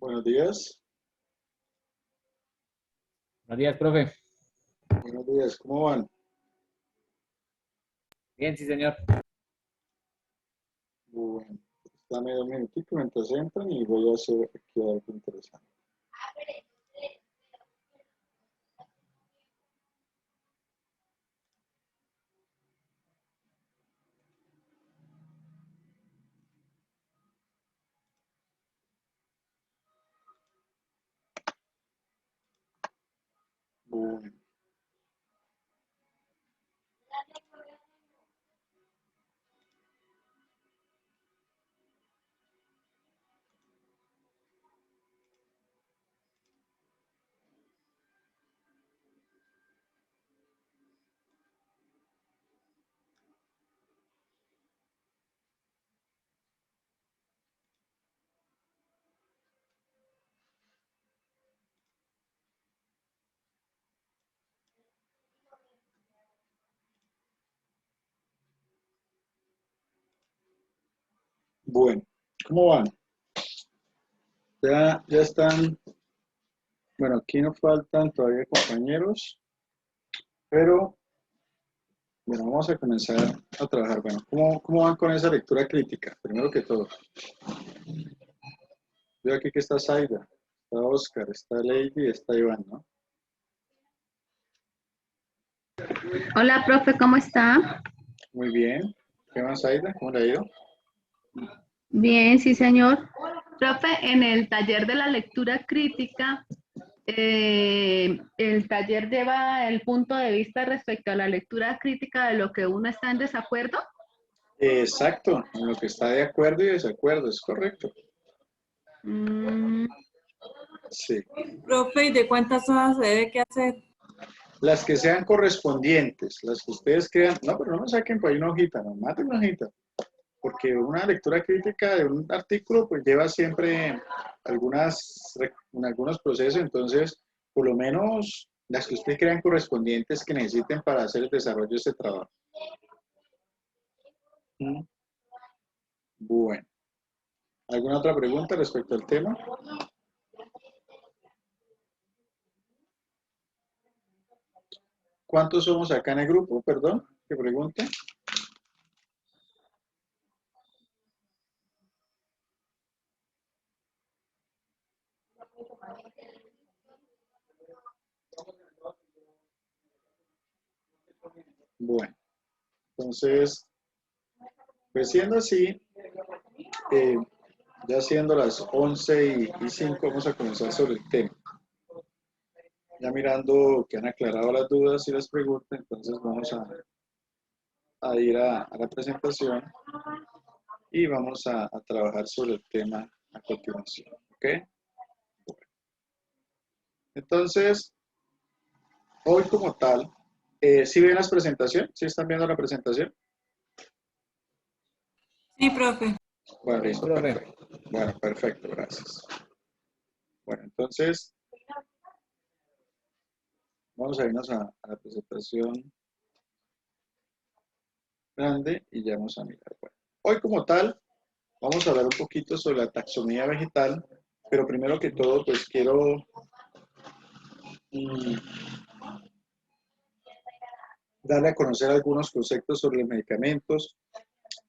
Buenos días. Buenos días, profe. Buenos días, ¿cómo van? Bien, sí, señor. Bueno, dame 2 minutitos mientras entran y voy a hacer aquí algo interesante. Bueno, bueno, ¿cómo van? Ya están, bueno, aquí nos faltan todavía compañeros, pero bueno, vamos a comenzar a trabajar. Bueno, ¿cómo van con esa lectura crítica? Primero que todo, veo aquí que está Zaida, está Oscar, está Lady y está Iván, ¿no? Hola, profe, ¿cómo está? Muy bien. ¿Qué más, Zaida? ¿Cómo le ha ido? Bien, sí, señor. Profe, en el taller de la lectura crítica, el taller lleva el punto de vista respecto a la lectura crítica de lo que uno está en desacuerdo. Exacto, en lo que está de acuerdo y desacuerdo, es correcto. Mm, Sí. Profe, ¿y de cuántas hojas se debe que hacer? Las que sean correspondientes, las que ustedes crean, no, pero no me saquen por ahí una hojita, no, maten una hojita, porque una lectura crítica de un artículo pues lleva siempre algunos procesos, entonces por lo menos las que ustedes crean correspondientes que necesiten para hacer el desarrollo de ese trabajo. Bueno, ¿alguna otra pregunta respecto al tema? ¿Cuántos somos acá en el grupo? Perdón, ¿qué pregunta? Bueno, entonces, pues siendo así, ya siendo las 11:05, vamos a comenzar sobre el tema. Ya mirando que han aclarado las dudas y las preguntas, entonces vamos a ir a la presentación y vamos a trabajar sobre el tema a continuación. ¿Ok? Bueno. Entonces, hoy como tal, ¿sí ven las presentaciones? ¿Sí están viendo la presentación? Sí, profe. Bueno, listo, Profe. perfecto. Bueno, perfecto, gracias. Bueno, entonces, vamos a irnos a la presentación grande y ya vamos a mirar. Bueno, hoy como tal, vamos a hablar un poquito sobre la taxonomía vegetal, pero primero que todo, pues quiero mm, darle a conocer algunos conceptos sobre los medicamentos,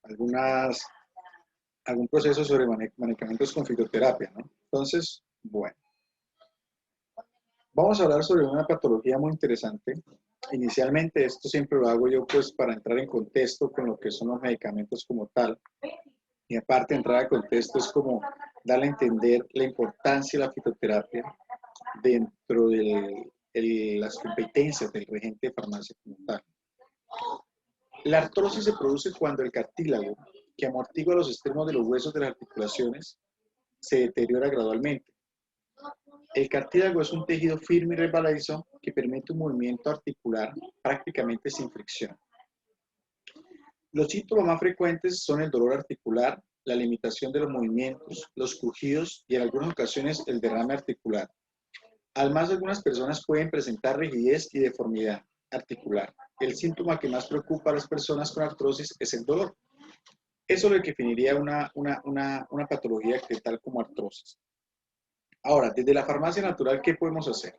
algún proceso sobre medicamentos con fitoterapia, ¿no? Entonces, bueno, vamos a hablar sobre una patología muy interesante. Inicialmente, esto siempre lo hago yo pues para entrar en contexto con lo que son los medicamentos como tal. Y aparte, entrar en contexto es como darle a entender la importancia de la fitoterapia dentro de las competencias del regente de farmacia como tal. La artrosis se produce cuando el cartílago, que amortigua los extremos de los huesos de las articulaciones, se deteriora gradualmente. El cartílago es un tejido firme y resbaladizo que permite un movimiento articular prácticamente sin fricción. Los síntomas más frecuentes son el dolor articular, la limitación de los movimientos, los crujidos y en algunas ocasiones el derrame articular. Además, algunas personas pueden presentar rigidez y deformidad articular. El síntoma que más preocupa a las personas con artrosis es el dolor. Eso es lo que definiría una patología tal como artrosis. Ahora, desde la farmacia natural, ¿qué podemos hacer?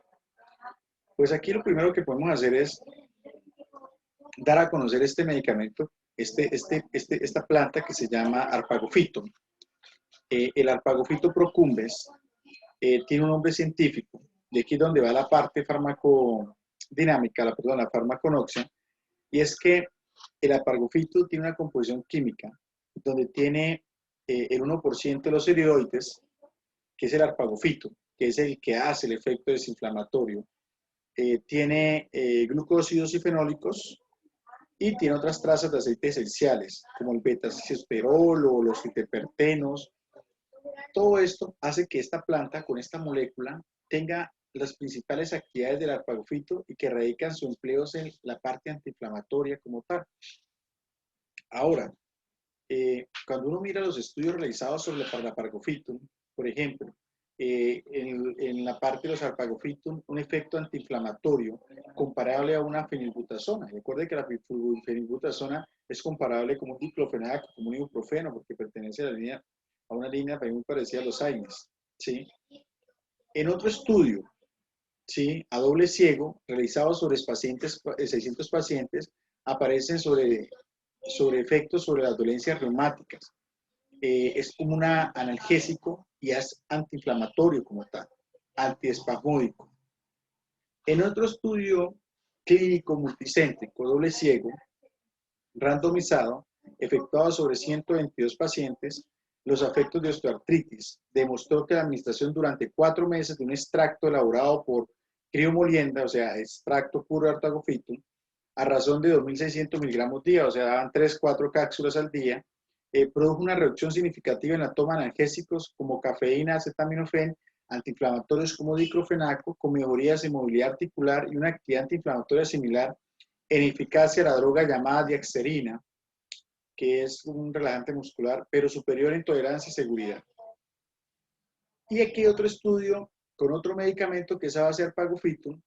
Pues aquí lo primero que podemos hacer es dar a conocer este medicamento, esta planta que se llama Arpagophyton. El Arpagophyton procumbens tiene un nombre científico, de aquí es donde va la parte farmacodinámica, la farmaconoxia, y es que el Arpagophyton tiene una composición química donde tiene el 1% de los esteroides, que es el Arpagophyton, que es el que hace el efecto desinflamatorio. Tiene glucósidos y fenólicos y tiene otras trazas de aceites esenciales, como el beta-cisterol o los fitoterpenos. Todo esto hace que esta planta, con esta molécula, tenga las principales actividades del Arpagophyton y que radican su empleo en la parte antiinflamatoria como tal. Ahora, cuando uno mira los estudios realizados sobre el Arpagophyton, por ejemplo, en la parte de los Arpagophyton, un efecto antiinflamatorio comparable a una fenilbutasona. Recuerde que la fenilbutasona es comparable como un diclofenaco, como un ibuprofeno, porque pertenece a una línea muy parecida a los AINES, ¿sí? En otro estudio, ¿sí?, a doble ciego, realizado sobre 600 pacientes, aparecen sobre efectos sobre las dolencias reumáticas. Es como un analgésico y es antiinflamatorio como tal, antiespasmódico. En otro estudio clínico multicéntrico, doble ciego, randomizado, efectuado sobre 122 pacientes, los efectos de osteoartritis, demostró que la administración durante 4 meses de un extracto elaborado por criomolienda, o sea, extracto puro de Arpagophyton, a razón de 2.600 miligramos día, o sea, daban 3-4 cápsulas al día, produjo una reducción significativa en la toma de analgésicos como cafeína, acetaminofén, antiinflamatorios como diclofenaco, con mejorías en movilidad articular y una actividad antiinflamatoria similar en eficacia a la droga llamada diaxerina, que es un relajante muscular, pero superior en tolerancia y seguridad. Y aquí hay otro estudio con otro medicamento que es a base de Arpagophyton,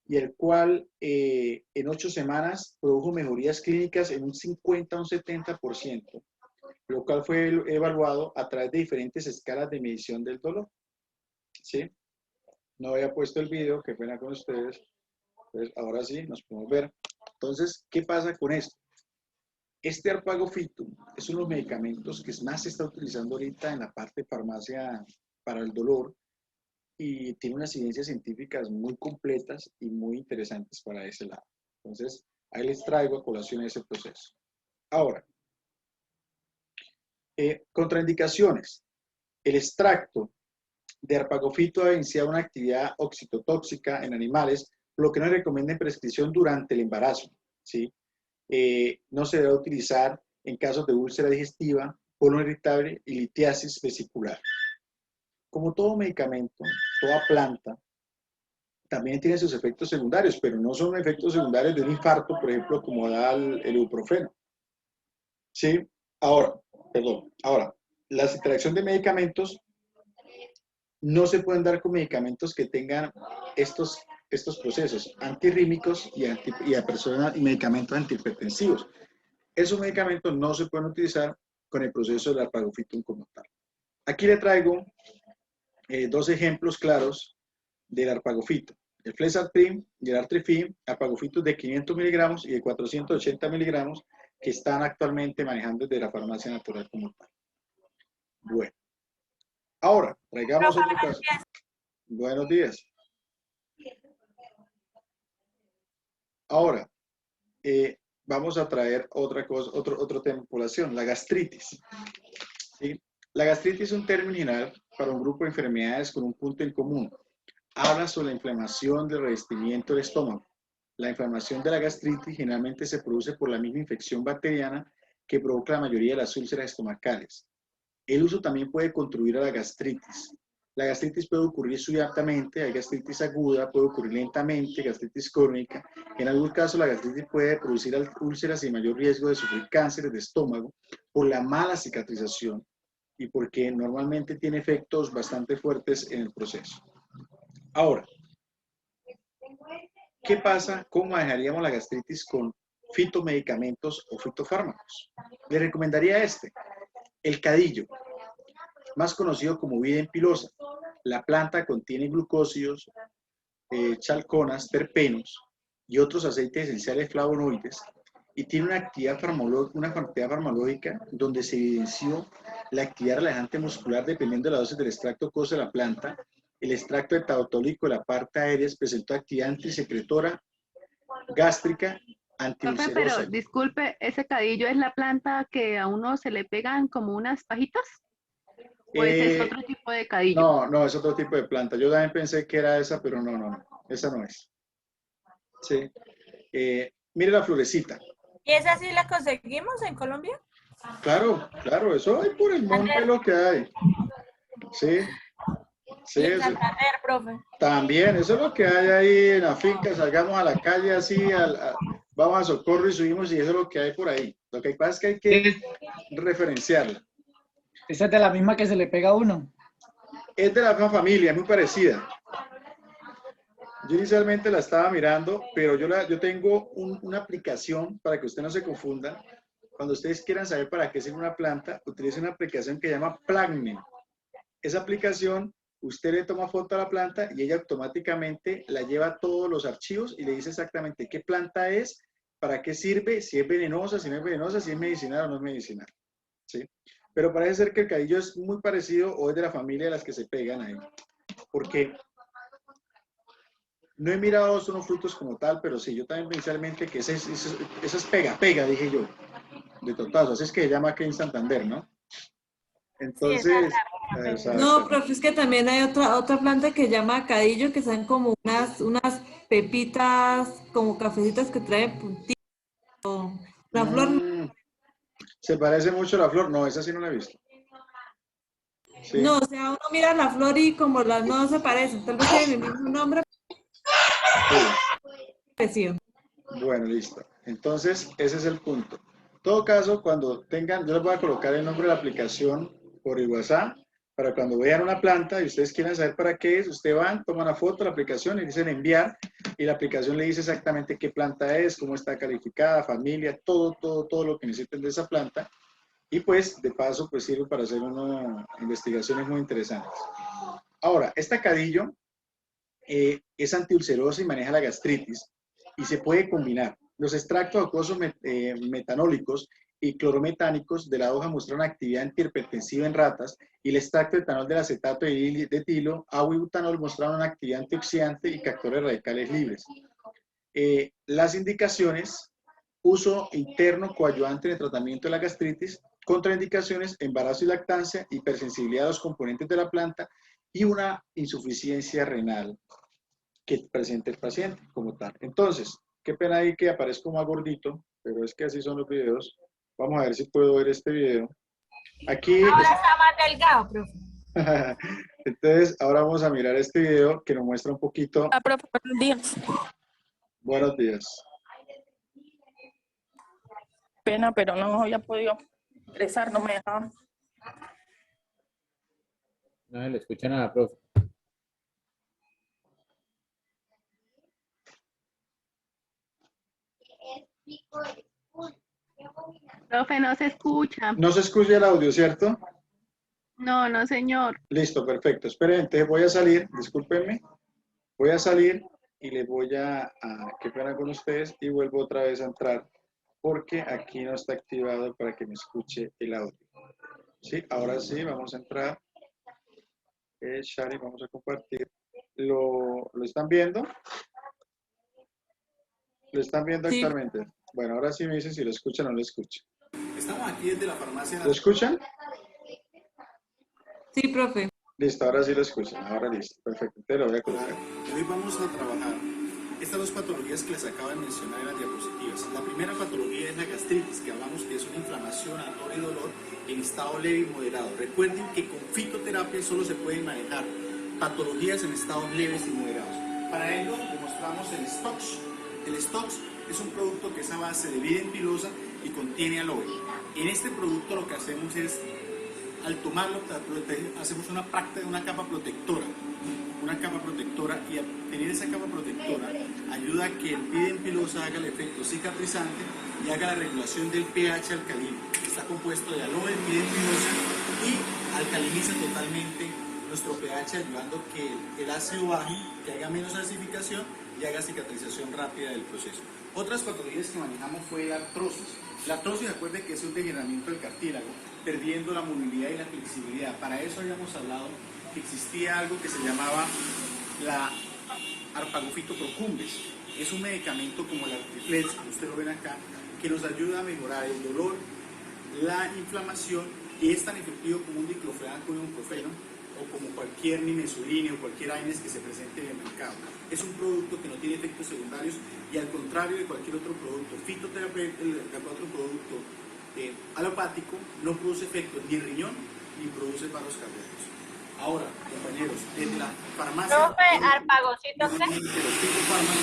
y el cual en 8 semanas produjo mejorías clínicas en un 50 a un 70%, lo cual fue evaluado a través de diferentes escalas de medición del dolor. ¿Sí? No había puesto el video, qué pena con ustedes. Entonces, ahora sí, nos podemos ver. Entonces, ¿qué pasa con esto? Este Arpagophyton es uno de los medicamentos que más se está utilizando ahorita en la parte de farmacia para el dolor y tiene unas evidencias científicas muy completas y muy interesantes para ese lado. Entonces, ahí les traigo a colación ese proceso. Ahora, contraindicaciones. El extracto de Arpagophyton ha evidenciado una actividad oxitotóxica en animales, por lo que no recomienda prescripción durante el embarazo, ¿sí? No se debe utilizar en casos de úlcera digestiva, colon irritable y litiasis vesicular. Como todo medicamento, toda planta, también tiene sus efectos secundarios, pero no son efectos secundarios de un infarto, por ejemplo, como da el ibuprofeno. ¿Sí? Ahora, la interacción de medicamentos no se pueden dar con medicamentos que tengan estos procesos antirrímicos y medicamentos antihipertensivos. Esos medicamentos no se pueden utilizar con el proceso del Arpagophyton como tal. Aquí le traigo 2 ejemplos claros del Arpagophyton. El Flexartrim y el Artrifin, Arpagophyton de 500 miligramos y de 480 miligramos, que están actualmente manejando desde la farmacia natural como tal. Bueno. Ahora, traigamos otro caso. Buenos días. Ahora, vamos a traer otra cosa, otro tema de población, la gastritis. ¿Sí? La gastritis es un término general para un grupo de enfermedades con un punto en común. Habla sobre la inflamación del revestimiento del estómago. La inflamación de la gastritis generalmente se produce por la misma infección bacteriana que provoca la mayoría de las úlceras estomacales. El uso también puede contribuir a la gastritis. La gastritis puede ocurrir súbitamente, hay gastritis aguda, puede ocurrir lentamente, gastritis crónica. En algunos casos la gastritis puede producir úlceras y mayor riesgo de sufrir cánceres de estómago por la mala cicatrización y porque normalmente tiene efectos bastante fuertes en el proceso. Ahora, ¿qué pasa? ¿Cómo manejaríamos la gastritis con fitomedicamentos o fitofármacos? Le recomendaría el cadillo, más conocido como vida en pilosa. La planta contiene glucósidos, chalconas, terpenos y otros aceites esenciales flavonoides y tiene una actividad farmacológica donde se evidenció la actividad relajante muscular dependiendo de la dosis del extracto coso de la planta. El extracto de tautólico de la parte aérea presentó actividad antisecretora, gástrica, Profe, antiulcerosa. pero disculpe, ¿ese cadillo es la planta que a uno se le pegan como unas pajitas? ¿O ese es otro tipo de cadillo? No, no, es otro tipo de planta. Yo también pensé que era esa, pero no, esa no es. Sí. Mire la florecita. ¿Y esa sí la conseguimos en Colombia? Claro, eso hay por el monte lo que hay. Sí. Sí, Y en Santander, profe. también, eso es lo que hay ahí en la finca. Salgamos a la calle así, vamos a Socorro y subimos y eso es lo que hay por ahí. Lo que pasa es que hay que referenciarla. Esa es de la misma que se le pega a uno. Es de la misma familia, es muy parecida. Yo inicialmente la estaba mirando, pero yo tengo una aplicación para que usted no se confunda. Cuando ustedes quieran saber para qué sirve una planta, utilicen una aplicación que se llama Plagne. Esa aplicación, usted le toma foto a la planta y ella automáticamente la lleva a todos los archivos y le dice exactamente qué planta es, para qué sirve, si es venenosa, si no es venenosa, si es medicinal o no es medicinal. ¿Sí? Pero parece ser que el cadillo es muy parecido o es de la familia de las que se pegan ahí. Porque no he mirado unos frutos como tal, pero sí, yo también inicialmente que esa es pega, dije yo, de totazo. Así es que se llama aquí en Santander, ¿no? Entonces, No, profe, es que también hay otra planta que se llama cadillo, que son como unas pepitas, como cafecitas que traen puntito. La flor, ¿se parece mucho a la flor? No, esa sí no la he visto. Sí. no, o sea, uno mira la flor y como las no se parecen, tal vez tienen el mismo nombre. Parecido. Bueno, listo. Entonces, ese es el punto. En todo caso, cuando tengan, yo les voy a colocar el nombre de la aplicación por el WhatsApp, para cuando vean una planta y ustedes quieran saber para qué es, ustedes van, toman una foto de la aplicación y dicen enviar, y la aplicación le dice exactamente qué planta es, cómo está calificada, familia, todo lo que necesiten de esa planta, y pues, de paso, pues sirve para hacer unas investigaciones muy interesantes. Ahora, esta cadillo es antiulcerosa y maneja la gastritis, y se puede combinar. Los extractos acuosos metanólicos y clorometánicos de la hoja muestran actividad antihipertensiva en ratas y el extracto de etanol del acetato de etilo, agua y butanol mostraron una actividad antioxidante y captores radicales libres. Las indicaciones: uso interno coadyuvante en el tratamiento de la gastritis, contraindicaciones, embarazo y lactancia, hipersensibilidad a los componentes de la planta y una insuficiencia renal que presente el paciente como tal. Entonces, qué pena ahí que aparezco más gordito, pero es que así son los videos. Vamos a ver si puedo ver este video. Aquí. Ahora está más delgado, profe. Entonces, ahora vamos a mirar este video que nos muestra un poquito. Profe, buenos días. Buenos días. Pena, pero no había podido ingresar, no me dejaba. No se le escucha nada, profe. Profe, no se escucha. No se escucha el audio, ¿cierto? No, no, señor. Listo, perfecto. Esperen, entonces voy a salir, discúlpenme. Voy a salir y les voy qué pena con ustedes, y vuelvo otra vez a entrar porque aquí no está activado para que me escuche el audio. Sí, ahora sí, vamos a entrar. Shari, vamos a compartir. ¿Lo están viendo? ¿Lo están viendo Sí. actualmente? Bueno, ahora sí me dicen si lo escuchan o no lo escuchan. Estamos aquí desde la farmacia. ¿Lo escuchan? Sí, profe. Listo, ahora sí lo escuchan. Ahora listo, perfecto. Te lo voy a colocar. Hoy vamos a trabajar estas dos patologías que les acabo de mencionar en las diapositivas. La primera patología es la gastritis, que hablamos que es una inflamación, ardor y dolor en estado leve y moderado. Recuerden que con fitoterapia solo se pueden manejar patologías en estados leves y moderados. Para ello demostramos el Stox. El Stox es un producto que es a base de vid en pilosa y contiene aloe. En este producto lo que hacemos es, al tomarlo, hacemos una práctica de una capa protectora. Y al tener esa capa protectora ayuda a que el vid en pilosa haga el efecto cicatrizante y haga la regulación del pH alcalino. Está compuesto de aloe, vid en pilosa y alcaliniza totalmente nuestro pH, ayudando que el ácido baje, que haya menos acidificación y haga cicatrización rápida del proceso. Otras patologías que manejamos fue la artrosis. La artrosis, acuérdense que es un degeneramiento del cartílago, perdiendo la movilidad y la flexibilidad. Para eso habíamos hablado que existía algo que se llamaba la arpagofito procumbens. Es un medicamento como el Artriflex, que ustedes lo ven acá, que nos ayuda a mejorar el dolor, la inflamación, y es tan efectivo como un diclofenac con un ibuprofeno o como cualquier nimesulina o cualquier AINES que se presente en el mercado. Es un producto que no tiene efectos secundarios y al contrario de cualquier otro producto fitoterapéutico, otro producto alopático, no produce efectos ni en riñón ni produce paros cardíacos. Ahora, compañeros, desde la farmacia... Profe, ¿arpagocito qué? Los fitofármacos y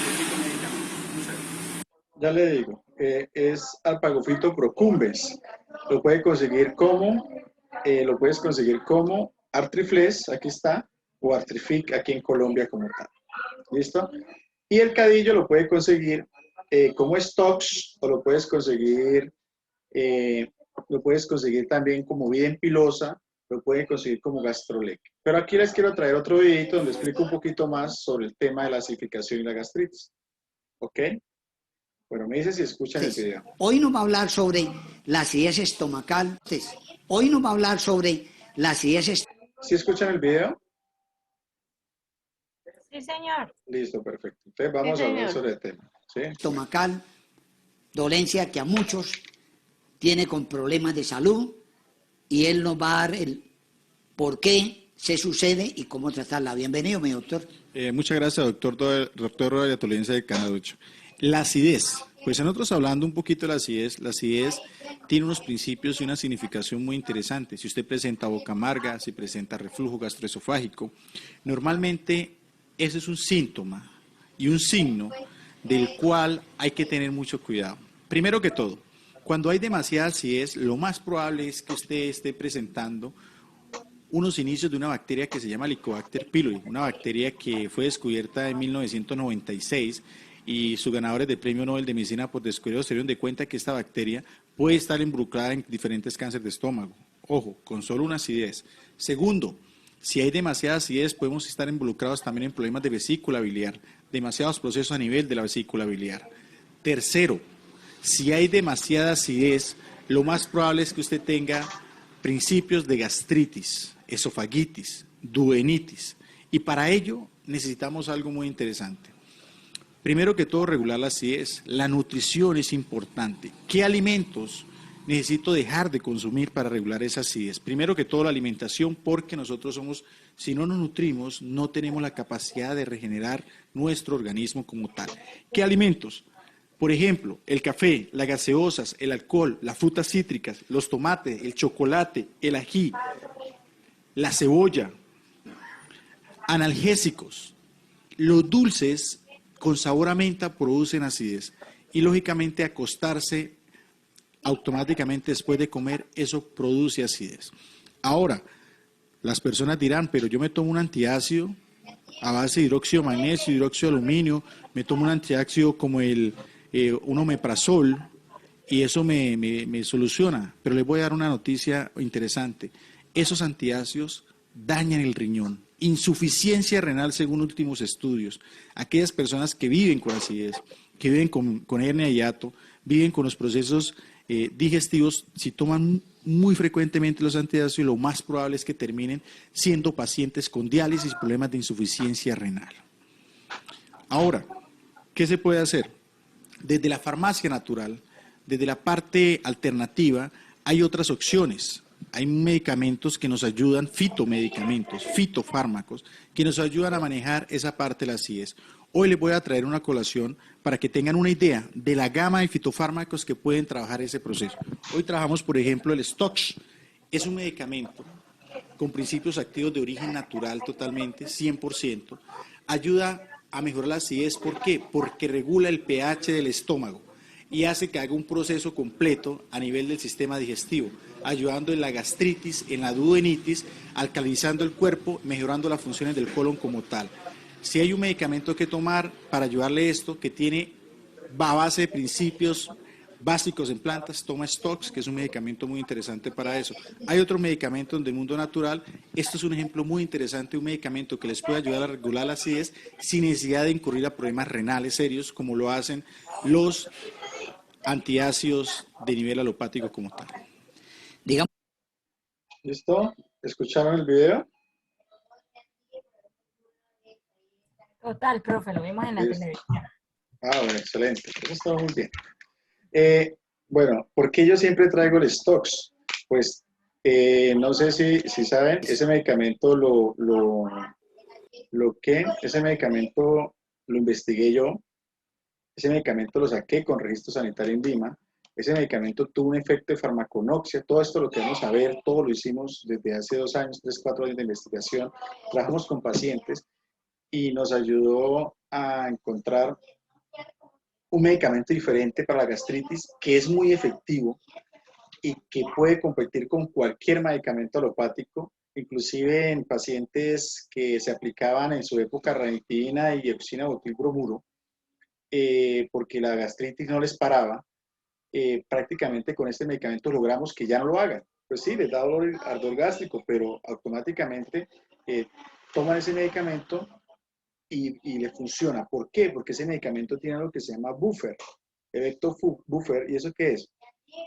los fitomedicamentos. Muchas gracias. Ya le digo, es Arpagofito procumbens. Lo puedes conseguir como Artriflex, aquí está, o Artrific aquí en Colombia como tal. ¿Listo? Y el cadillo lo puedes conseguir como stocks, o lo puedes conseguir también como vida en pilosa, lo pueden conseguir como Gastrolec. Pero aquí les quiero traer otro videito donde explico un poquito más sobre el tema de la acidificación y la gastritis. ¿Ok? Bueno, me dice si escuchan el video. Hoy nos va a hablar sobre la acidez estomacal. Hoy nos va a hablar sobre la acidez ¿Sí escuchan el video? Sí, señor. Listo, perfecto. Entonces vamos a hablar sobre el tema. ¿Sí? estomacal, dolencia que a muchos tiene con problemas de salud, y él nos va a dar el por qué se sucede y cómo tratarla. Bienvenido, mi doctor. Muchas gracias, doctor Rogelio Toliense de Canal 8. La acidez. Pues nosotros hablando un poquito de la acidez tiene unos principios y una significación muy interesante. Si usted presenta boca amarga, si presenta reflujo gastroesofágico, normalmente ese es un síntoma y un signo del cual hay que tener mucho cuidado. Primero que todo, cuando hay demasiada acidez, lo más probable es que usted esté presentando unos inicios de una bacteria que se llama Helicobacter pylori, una bacteria que fue descubierta en 1996 y sus ganadores de Premio Nobel de Medicina por descubrirlo se dieron de cuenta que esta bacteria puede estar involucrada en diferentes cánceres de estómago. Ojo, con solo una acidez. Segundo, si hay demasiada acidez, podemos estar involucrados también en problemas de vesícula biliar, demasiados procesos a nivel de la vesícula biliar. Tercero, si hay demasiada acidez, lo más probable es que usted tenga principios de gastritis, esofagitis, duodenitis, y para ello necesitamos algo muy interesante. Primero que todo, regular la acidez. La nutrición es importante. ¿Qué alimentos necesito dejar de consumir para regular esa acidez? Primero que todo, la alimentación, porque nosotros somos, si no nos nutrimos, no tenemos la capacidad de regenerar nuestro organismo como tal. ¿Qué alimentos? Por ejemplo, el café, las gaseosas, el alcohol, las frutas cítricas, los tomates, el chocolate, el ají, la cebolla, analgésicos, los dulces con sabor a menta producen acidez, y lógicamente acostarse automáticamente después de comer, eso produce acidez. Ahora, las personas dirán, pero yo me tomo un antiácido a base de hidróxido de magnesio, hidróxido de aluminio, me tomo un antiácido como un omeprazol y eso me soluciona. Pero les voy a dar una noticia interesante. Esos antiácidos dañan el riñón. Insuficiencia renal según últimos estudios. Aquellas personas que viven con acidez, que viven con hernia de hiato, viven con los procesos digestivos, si toman muy frecuentemente los antiácidos, lo más probable es que terminen siendo pacientes con diálisis y problemas de insuficiencia renal. Ahora, ¿qué se puede hacer? Desde la farmacia natural, desde la parte alternativa, hay otras opciones. Hay medicamentos que nos ayudan, fitomedicamentos, fitofármacos, que nos ayudan a manejar esa parte de la acidez. Hoy les voy a traer una colación para que tengan una idea de la gama de fitofármacos que pueden trabajar ese proceso. Hoy trabajamos, por ejemplo, el Stox. Es un medicamento con principios activos de origen natural totalmente, 100%. Ayuda a mejorar la acidez. ¿Por qué? Porque regula el pH del estómago y hace que haga un proceso completo a nivel del sistema digestivo, ayudando en la gastritis, en la duodenitis, alcalinizando el cuerpo, mejorando las funciones del colon como tal. Si hay un medicamento que tomar para ayudarle esto, que tiene a base de principios básicos en plantas, toma Stocks, que es un medicamento muy interesante para eso. Hay otros medicamentos del mundo natural. Esto es un ejemplo muy interesante, un medicamento que les puede ayudar a regular la acidez sin necesidad de incurrir a problemas renales serios, como lo hacen los antiácidos de nivel alopático como tal. Digamos. ¿Listo? ¿Escucharon el video? Total, profe, lo vimos en la Listo. televisión. Bueno, excelente. Eso está muy bien. Bueno, ¿por qué yo siempre traigo el Stocks? Pues no sé si saben, ese medicamento ese medicamento lo investigué yo, ese medicamento lo saqué con registro sanitario en Lima, ese medicamento tuvo un efecto de farmaconoxia, todo esto lo queremos saber, todo lo hicimos desde hace 2 años, 3, 4 años de investigación, trabajamos con pacientes y nos ayudó a encontrar un medicamento diferente para la gastritis que es muy efectivo y que puede competir con cualquier medicamento alopático, inclusive en pacientes que se aplicaban en su época ranitidina y epsina-butilbromuro, porque la gastritis no les paraba. Prácticamente con este medicamento logramos que ya no lo hagan. Pues sí, les da dolor, ardor gástrico, pero automáticamente toman ese medicamento y le funciona. ¿Por qué? Porque ese medicamento tiene algo que se llama buffer, efecto buffer. ¿Y eso qué es?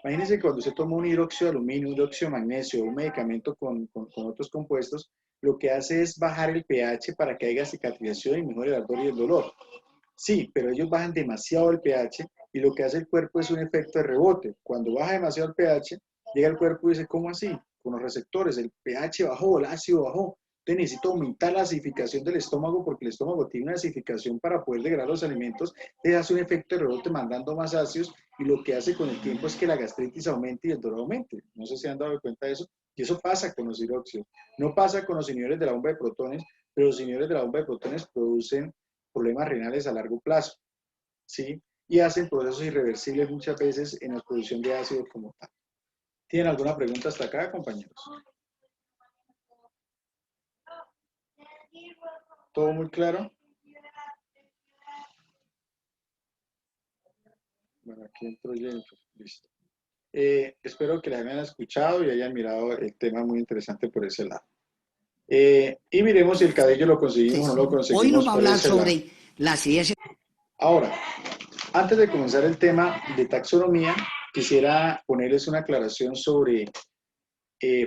Imagínense que cuando usted toma un hidróxido de aluminio, un hidróxido de magnesio, un medicamento con otros compuestos, lo que hace es bajar el pH para que haya cicatrización y mejore el ardor y el dolor. Sí, pero ellos bajan demasiado el pH y lo que hace el cuerpo es un efecto de rebote. Cuando baja demasiado el pH, llega el cuerpo y dice, ¿cómo así? Con los receptores, el pH bajó, el ácido bajó. Entonces necesito aumentar la acidificación del estómago porque el estómago tiene una acidificación para poder degradar los alimentos. Le hace un efecto de rebote mandando más ácidos y lo que hace con el tiempo es que la gastritis aumente y el dolor aumente. No sé si han dado cuenta de eso. Y eso pasa con los hidróxidos. No pasa con los inhibidores de la bomba de protones, pero los inhibidores de la bomba de protones producen problemas renales a largo plazo, ¿sí? Y hacen procesos irreversibles muchas veces en la producción de ácido como tal. ¿Tienen alguna pregunta hasta acá, compañeros? ¿Todo muy claro? Bueno, aquí entro yo. Listo. Espero que les hayan escuchado y hayan mirado el tema muy interesante por ese lado. Y miremos si el cabello lo conseguimos o no lo conseguimos. Hoy nos va a por hablar ese lado. sobre la acidez. Ahora, antes de comenzar el tema de taxonomía, quisiera ponerles una aclaración sobre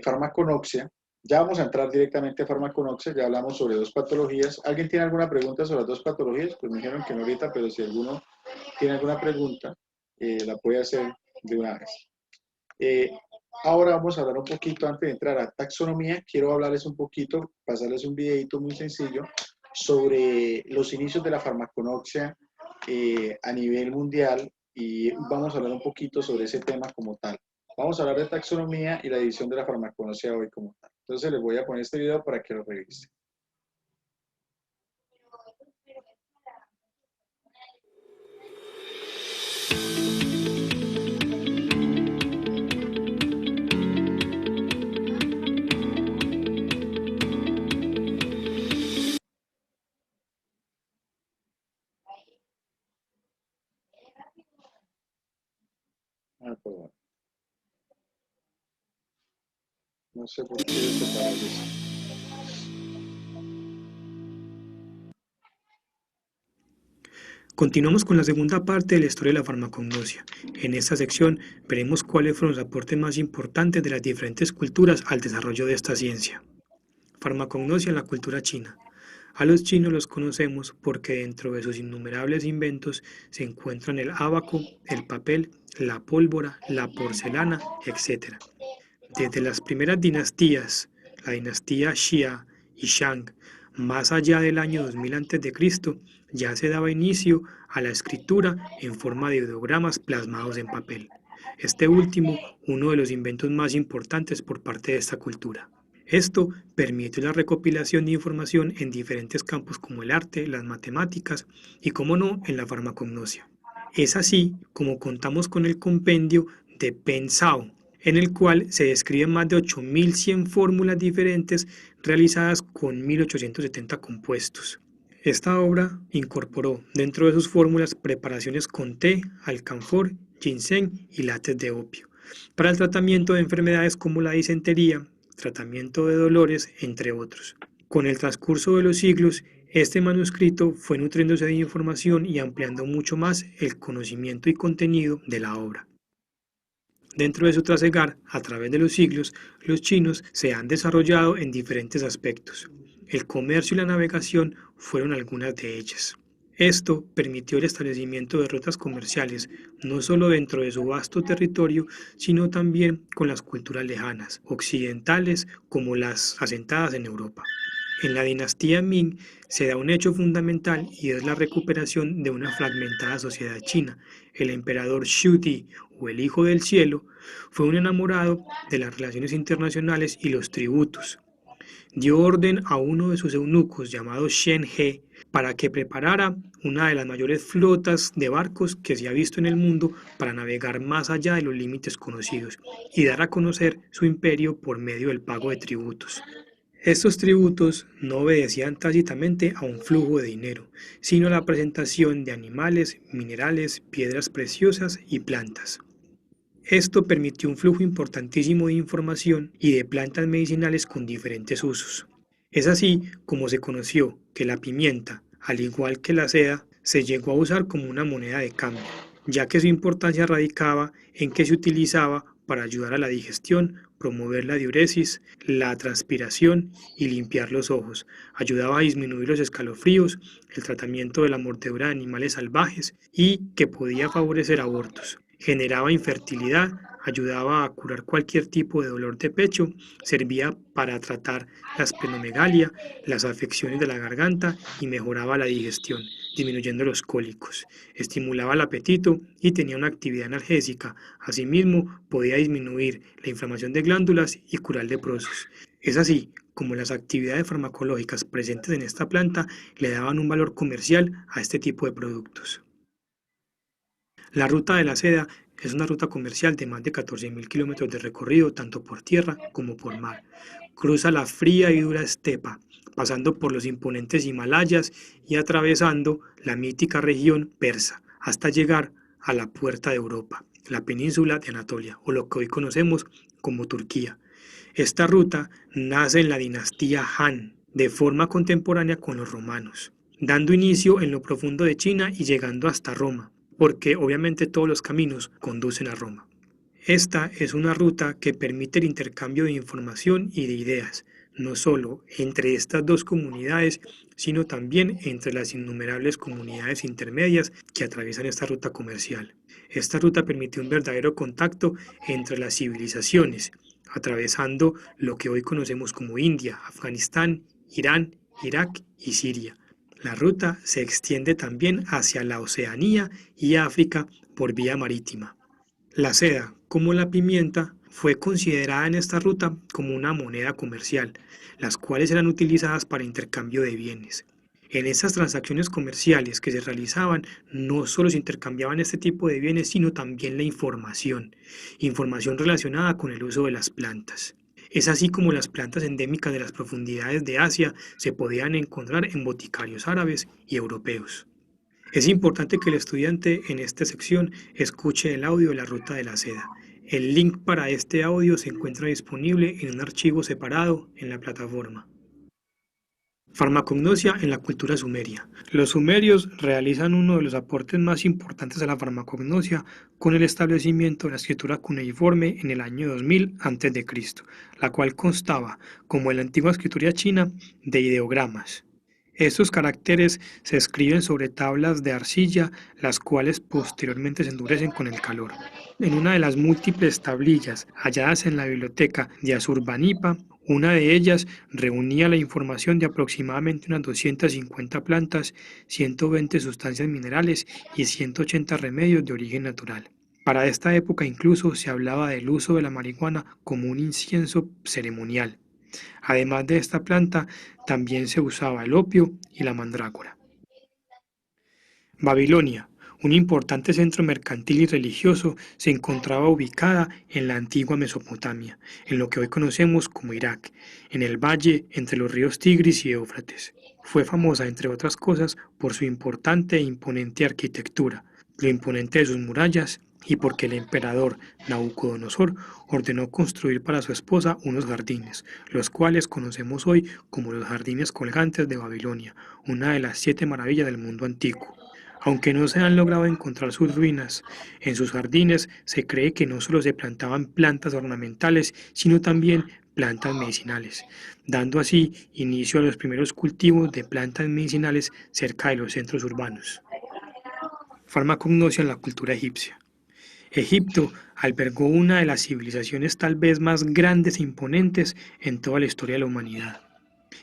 farmaconoxia. Ya vamos a entrar directamente a farmaconoxia, ya hablamos sobre 2 patologías. ¿Alguien tiene alguna pregunta sobre las 2 patologías? Pues me dijeron que no ahorita, pero si alguno tiene alguna pregunta, la puede hacer de una vez. Ahora vamos a hablar un poquito, antes de entrar a taxonomía, quiero hablarles un poquito, pasarles un videito muy sencillo sobre los inicios de la farmaconoxia a nivel mundial y vamos a hablar un poquito sobre ese tema como tal. Vamos a hablar de taxonomía y la división de la farmaconoxia hoy como tal. Entonces les voy a poner este video para que lo revisen. Perdón. No sé por qué se paraliza. Continuamos con la segunda parte de la historia de la farmacognosia. En esta sección veremos cuáles fueron los aportes más importantes de las diferentes culturas al desarrollo de esta ciencia. Farmacognosia en la cultura china. A los chinos los conocemos porque dentro de sus innumerables inventos se encuentran el ábaco, el papel, la pólvora, la porcelana, etc. Desde las primeras dinastías, la dinastía Xia y Shang, más allá del año 2000 a.C., ya se daba inicio a la escritura en forma de ideogramas plasmados en papel. Este último, uno de los inventos más importantes por parte de esta cultura. Esto permite la recopilación de información en diferentes campos como el arte, las matemáticas y, como no, en la farmacognosia. Es así como contamos con el compendio de Pen Zhao, en el cual se describen más de 8.100 fórmulas diferentes realizadas con 1.870 compuestos. Esta obra incorporó dentro de sus fórmulas preparaciones con té, alcanfor ginseng y látex de opio, para el tratamiento de enfermedades como la disentería, tratamiento de dolores, entre otros. Con el transcurso de los siglos, este manuscrito fue nutriéndose de información y ampliando mucho más el conocimiento y contenido de la obra. Dentro de su trasegar, a través de los siglos, los chinos se han desarrollado en diferentes aspectos. El comercio y la navegación fueron algunas de ellas. Esto permitió el establecimiento de rutas comerciales, no solo dentro de su vasto territorio, sino también con las culturas lejanas, occidentales como las asentadas en Europa. En la dinastía Ming se da un hecho fundamental y es la recuperación de una fragmentada sociedad china. El emperador Xu Di, o el Hijo del Cielo, fue un enamorado de las relaciones internacionales y los tributos. Dio orden a uno de sus eunucos llamado Shen He para que preparara una de las mayores flotas de barcos que se ha visto en el mundo para navegar más allá de los límites conocidos y dar a conocer su imperio por medio del pago de tributos. Estos tributos no obedecían tácitamente a un flujo de dinero, sino a la presentación de animales, minerales, piedras preciosas y plantas. Esto permitió un flujo importantísimo de información y de plantas medicinales con diferentes usos. Es así como se conoció que la pimienta, al igual que la seda, se llegó a usar como una moneda de cambio, ya que su importancia radicaba en que se utilizaba para ayudar a la digestión, promover la diuresis, la transpiración y limpiar los ojos. Ayudaba a disminuir los escalofríos, el tratamiento de la mordedura de animales salvajes y que podía favorecer abortos. Generaba infertilidad, ayudaba a curar cualquier tipo de dolor de pecho, servía para tratar la esplenomegalia, las afecciones de la garganta y mejoraba la digestión, disminuyendo los cólicos. Estimulaba el apetito y tenía una actividad analgésica. Asimismo, podía disminuir la inflamación de glándulas y curar leprosos. Es así como las actividades farmacológicas presentes en esta planta le daban un valor comercial a este tipo de productos. La ruta de la seda es una ruta comercial de más de 14.000 kilómetros de recorrido tanto por tierra como por mar. Cruza la fría y dura estepa, pasando por los imponentes Himalayas y atravesando la mítica región persa, hasta llegar a la puerta de Europa, la península de Anatolia, o lo que hoy conocemos como Turquía. Esta ruta nace en la dinastía Han, de forma contemporánea con los romanos, dando inicio en lo profundo de China y llegando hasta Roma, porque obviamente todos los caminos conducen a Roma. Esta es una ruta que permite el intercambio de información y de ideas, no solo entre estas dos comunidades, sino también entre las innumerables comunidades intermedias que atraviesan esta ruta comercial. Esta ruta permite un verdadero contacto entre las civilizaciones, atravesando lo que hoy conocemos como India, Afganistán, Irán, Irak y Siria. La ruta se extiende también hacia la Oceanía y África por vía marítima. La seda, como la pimienta, fue considerada en esta ruta como una moneda comercial, las cuales eran utilizadas para intercambio de bienes. En estas transacciones comerciales que se realizaban, no solo se intercambiaban este tipo de bienes, sino también la información relacionada con el uso de las plantas. Es así como las plantas endémicas de las profundidades de Asia se podían encontrar en boticarios árabes y europeos. Es importante que el estudiante en esta sección escuche el audio de la ruta de la seda. El link para este audio se encuentra disponible en un archivo separado en la plataforma. Farmacognosia en la cultura sumeria. Los sumerios realizan uno de los aportes más importantes a la farmacognosia con el establecimiento de la escritura cuneiforme en el año 2000 a.C., la cual constaba, como en la antigua escritura china, de ideogramas. Estos caracteres se escriben sobre tablas de arcilla, las cuales posteriormente se endurecen con el calor. En una de las múltiples tablillas halladas en la biblioteca de Asurbanipal, una de ellas reunía la información de aproximadamente unas 250 plantas, 120 sustancias minerales y 180 remedios de origen natural. Para esta época incluso se hablaba del uso de la marihuana como un incienso ceremonial. Además de esta planta, también se usaba el opio y la mandrágora. Babilonia, un importante centro mercantil y religioso, se encontraba ubicada en la antigua Mesopotamia, en lo que hoy conocemos como Irak, en el valle entre los ríos Tigris y Éufrates. Fue famosa, entre otras cosas, por su importante e imponente arquitectura, lo imponente de sus murallas y porque el emperador Nabucodonosor ordenó construir para su esposa unos jardines, los cuales conocemos hoy como los jardines colgantes de Babilonia, una de las 7 maravillas del mundo antiguo. Aunque no se han logrado encontrar sus ruinas, en sus jardines se cree que no solo se plantaban plantas ornamentales, sino también plantas medicinales, dando así inicio a los primeros cultivos de plantas medicinales cerca de los centros urbanos. Farmacognosia en la cultura egipcia. Egipto albergó una de las civilizaciones tal vez más grandes e imponentes en toda la historia de la humanidad,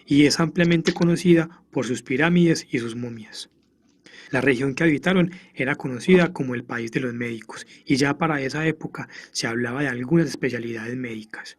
y es ampliamente conocida por sus pirámides y sus momias. La región que habitaron era conocida como el país de los médicos, y ya para esa época se hablaba de algunas especialidades médicas.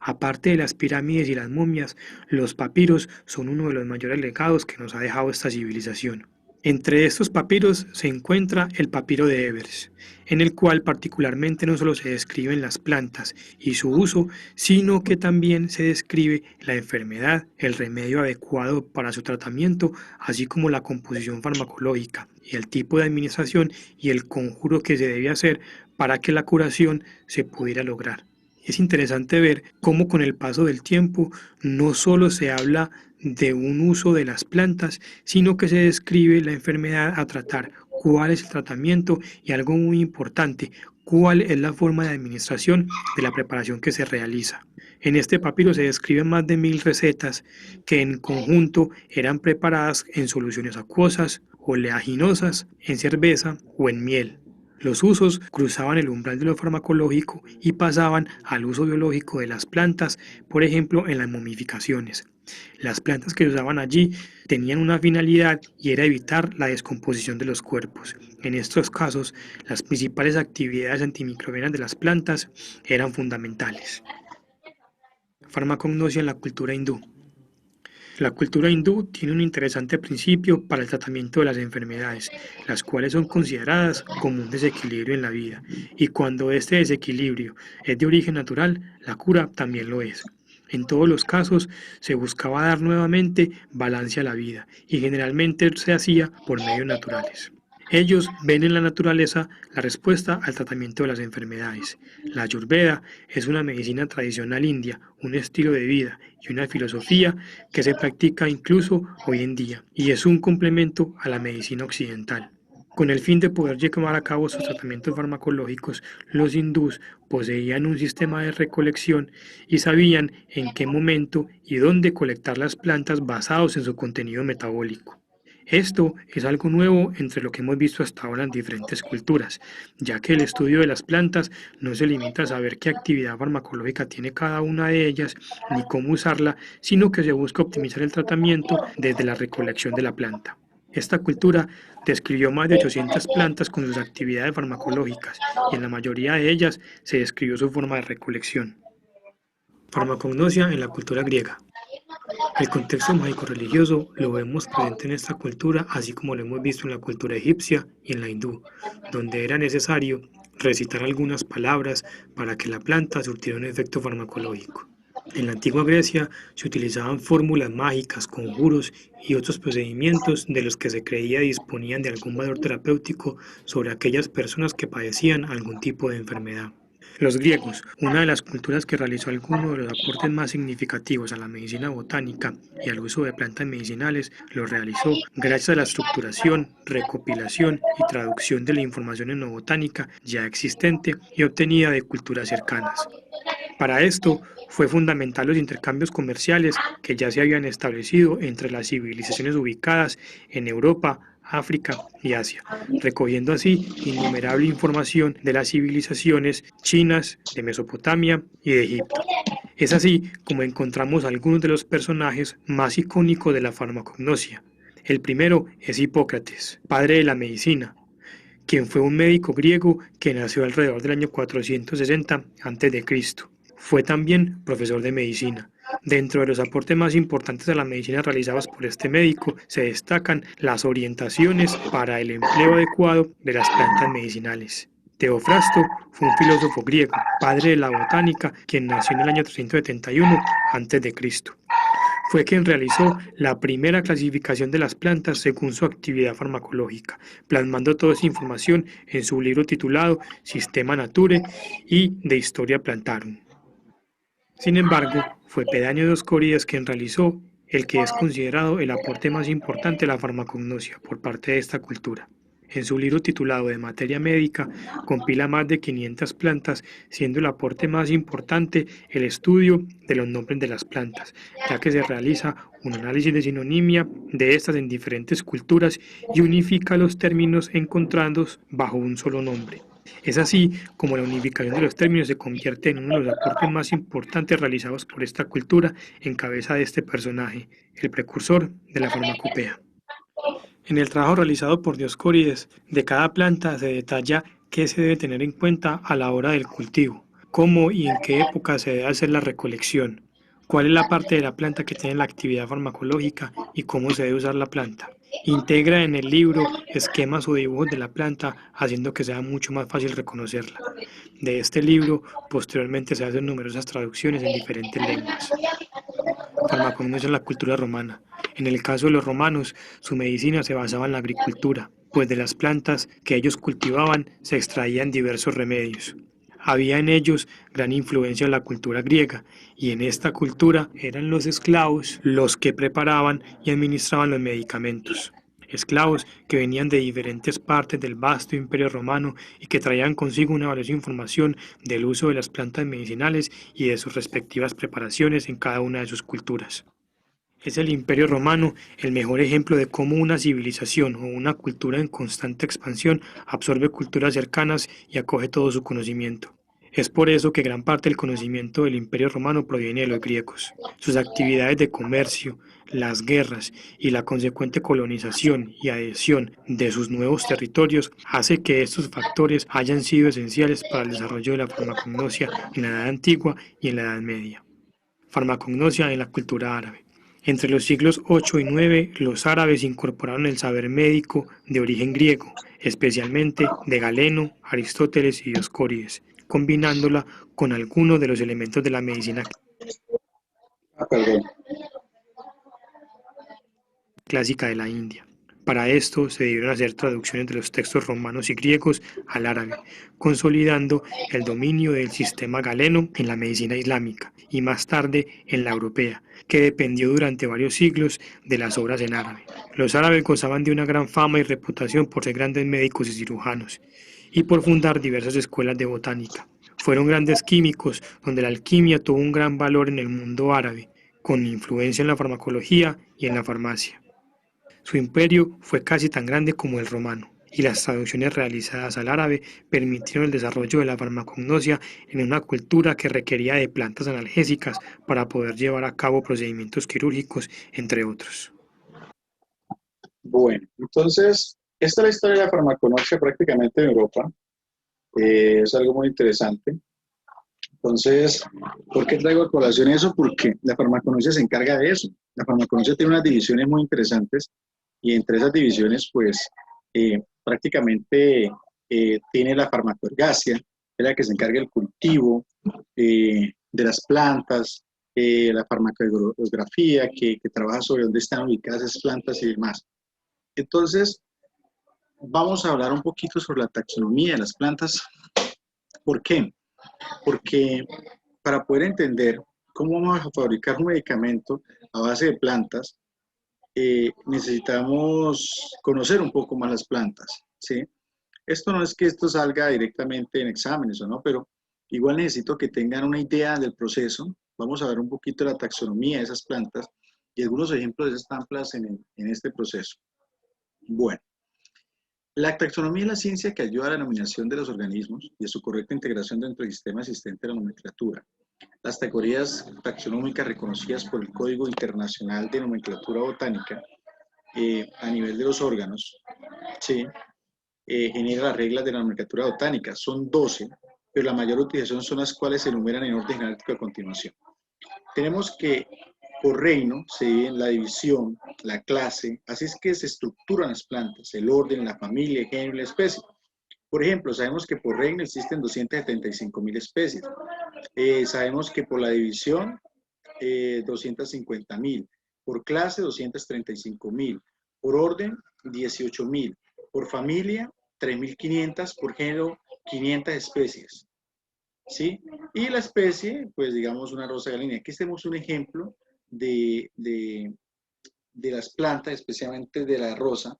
Aparte de las pirámides y las momias, los papiros son uno de los mayores legados que nos ha dejado esta civilización. Entre estos papiros se encuentra el papiro de Ebers, en el cual particularmente no solo se describen las plantas y su uso, sino que también se describe la enfermedad, el remedio adecuado para su tratamiento, así como la composición farmacológica y el tipo de administración y el conjuro que se debe hacer para que la curación se pudiera lograr. Es interesante ver cómo con el paso del tiempo no solo se habla de un uso de las plantas, sino que se describe la enfermedad a tratar, cuál es el tratamiento y algo muy importante, cuál es la forma de administración de la preparación que se realiza. En este papiro se describen más de 1000 recetas que en conjunto eran preparadas en soluciones acuosas, oleaginosas, en cerveza o en miel. Los usos cruzaban el umbral de lo farmacológico y pasaban al uso biológico de las plantas, por ejemplo en las momificaciones. Las plantas que se usaban allí tenían una finalidad y era evitar la descomposición de los cuerpos. En estos casos, las principales actividades antimicrobianas de las plantas eran fundamentales. Farmacognosia en la cultura hindú. La cultura hindú tiene un interesante principio para el tratamiento de las enfermedades, las cuales son consideradas como un desequilibrio en la vida, y cuando este desequilibrio es de origen natural, la cura también lo es. En todos los casos se buscaba dar nuevamente balance a la vida, y generalmente se hacía por medios naturales. Ellos ven en la naturaleza la respuesta al tratamiento de las enfermedades. La Ayurveda es una medicina tradicional india, un estilo de vida y una filosofía que se practica incluso hoy en día, y es un complemento a la medicina occidental. Con el fin de poder llevar a cabo sus tratamientos farmacológicos, los hindús poseían un sistema de recolección y sabían en qué momento y dónde colectar las plantas basados en su contenido metabólico. Esto es algo nuevo entre lo que hemos visto hasta ahora en diferentes culturas, ya que el estudio de las plantas no se limita a saber qué actividad farmacológica tiene cada una de ellas ni cómo usarla, sino que se busca optimizar el tratamiento desde la recolección de la planta. Esta cultura describió más de 800 plantas con sus actividades farmacológicas y en la mayoría de ellas se describió su forma de recolección. Farmacognosia en la cultura griega. El contexto mágico-religioso lo vemos presente en esta cultura, así como lo hemos visto en la cultura egipcia y en la hindú, donde era necesario recitar algunas palabras para que la planta surtiera un efecto farmacológico. En la antigua Grecia se utilizaban fórmulas mágicas, conjuros y otros procedimientos de los que se creía disponían de algún valor terapéutico sobre aquellas personas que padecían algún tipo de enfermedad. Los griegos, una de las culturas que realizó algunos de los aportes más significativos a la medicina botánica y al uso de plantas medicinales, lo realizó gracias a la estructuración, recopilación y traducción de la información etnobotánica ya existente y obtenida de culturas cercanas. Para esto, fue fundamental los intercambios comerciales que ya se habían establecido entre las civilizaciones ubicadas en Europa, África y Asia, recogiendo así innumerable información de las civilizaciones chinas, de Mesopotamia y de Egipto. Es así como encontramos algunos de los personajes más icónicos de la farmacognosia. El primero es Hipócrates, padre de la medicina, quien fue un médico griego que nació alrededor del año 460 a.C. Fue también profesor de medicina. Dentro de los aportes más importantes a la medicina realizados por este médico se destacan las orientaciones para el empleo adecuado de las plantas medicinales. Teofrasto fue un filósofo griego, padre de la botánica, quien nació en el año 371 a.C. Fue quien realizó la primera clasificación de las plantas según su actividad farmacológica, plasmando toda esa información en su libro titulado Systema Naturae y De Historia Plantarum. Sin embargo, fue Pedaño Dioscórides quien realizó el que es considerado el aporte más importante a la farmacognosia por parte de esta cultura. En su libro titulado De Materia Médica, compila más de 500 plantas, siendo el aporte más importante el estudio de los nombres de las plantas, ya que se realiza un análisis de sinonimia de estas en diferentes culturas y unifica los términos encontrados bajo un solo nombre. Es así como la unificación de los términos se convierte en uno de los aportes más importantes realizados por esta cultura en cabeza de este personaje, el precursor de la farmacopea. En el trabajo realizado por Dioscórides, de cada planta se detalla qué se debe tener en cuenta a la hora del cultivo, cómo y en qué época se debe hacer la recolección, cuál es la parte de la planta que tiene la actividad farmacológica y cómo se debe usar la planta. Integra en el libro esquemas o dibujos de la planta, haciendo que sea mucho más fácil reconocerla. De este libro, posteriormente se hacen numerosas traducciones en diferentes lenguas. Farmacognosia en la cultura romana. En el caso de los romanos, su medicina se basaba en la agricultura, pues de las plantas que ellos cultivaban se extraían diversos remedios. Había en ellos gran influencia en la cultura griega, y en esta cultura eran los esclavos los que preparaban y administraban los medicamentos. Esclavos que venían de diferentes partes del vasto imperio romano y que traían consigo una valiosa información del uso de las plantas medicinales y de sus respectivas preparaciones en cada una de sus culturas. Es el Imperio Romano el mejor ejemplo de cómo una civilización o una cultura en constante expansión absorbe culturas cercanas y acoge todo su conocimiento. Es por eso que gran parte del conocimiento del Imperio Romano proviene de los griegos. Sus actividades de comercio, las guerras y la consecuente colonización y adhesión de sus nuevos territorios hace que estos factores hayan sido esenciales para el desarrollo de la farmacognosia en la Edad Antigua y en la Edad Media. Farmacognosia en la cultura árabe. Entre los siglos 8 y 9, los árabes incorporaron el saber médico de origen griego, especialmente de Galeno, Aristóteles y Dioscórides, combinándola con algunos de los elementos de la medicina clásica de la India. Para esto se debieron hacer traducciones de los textos romanos y griegos al árabe, consolidando el dominio del sistema galeno en la medicina islámica y más tarde en la europea, que dependió durante varios siglos de las obras en árabe. Los árabes gozaban de una gran fama y reputación por ser grandes médicos y cirujanos, y por fundar diversas escuelas de botánica. Fueron grandes químicos, donde la alquimia tuvo un gran valor en el mundo árabe, con influencia en la farmacología y en la farmacia. Su imperio fue casi tan grande como el romano, y las traducciones realizadas al árabe permitieron el desarrollo de la farmacognosia en una cultura que requería de plantas analgésicas para poder llevar a cabo procedimientos quirúrgicos, entre otros. Bueno, entonces, esta es la historia de la farmacognosia prácticamente en Europa. Es algo muy interesante. Entonces, ¿por qué traigo a colación eso? Porque la farmacognosia se encarga de eso. La farmacognosia tiene unas divisiones muy interesantes y entre esas divisiones, pues, prácticamente tiene la farmacoergasia, que es la que se encarga del cultivo de las plantas, la farmacogeografía, que trabaja sobre dónde están ubicadas esas plantas y demás. Entonces, vamos a hablar un poquito sobre la taxonomía de las plantas. ¿Por qué? Porque para poder entender cómo vamos a fabricar un medicamento a base de plantas, necesitamos conocer un poco más las plantas, ¿sí? Esto no es que esto salga directamente en exámenes, ¿no? Pero igual necesito que tengan una idea del proceso. Vamos a ver un poquito la taxonomía de esas plantas y algunos ejemplos de esas plantas en este proceso. Bueno, la taxonomía es la ciencia que ayuda a la denominación de los organismos y a su correcta integración dentro del sistema existente de la nomenclatura. Las categorías taxonómicas reconocidas por el Código Internacional de Nomenclatura Botánica a nivel de los órganos, ¿sí? Genera las reglas de la nomenclatura botánica. Son 12, pero la mayor utilización son las cuales se enumeran en orden genético a continuación. Tenemos que por reino se dividen la división, la clase, así es que se estructuran las plantas, el orden, la familia, el género y la especie. Por ejemplo, sabemos que por reino existen 275.000 especies. Sabemos que por la división, 250.000. por clase 235.000, por orden 18.000, por familia 3.500, por género 500 especies. ¿Sí? Y la especie, pues digamos una rosa galenica. Aquí tenemos un ejemplo de las plantas, especialmente de la rosa,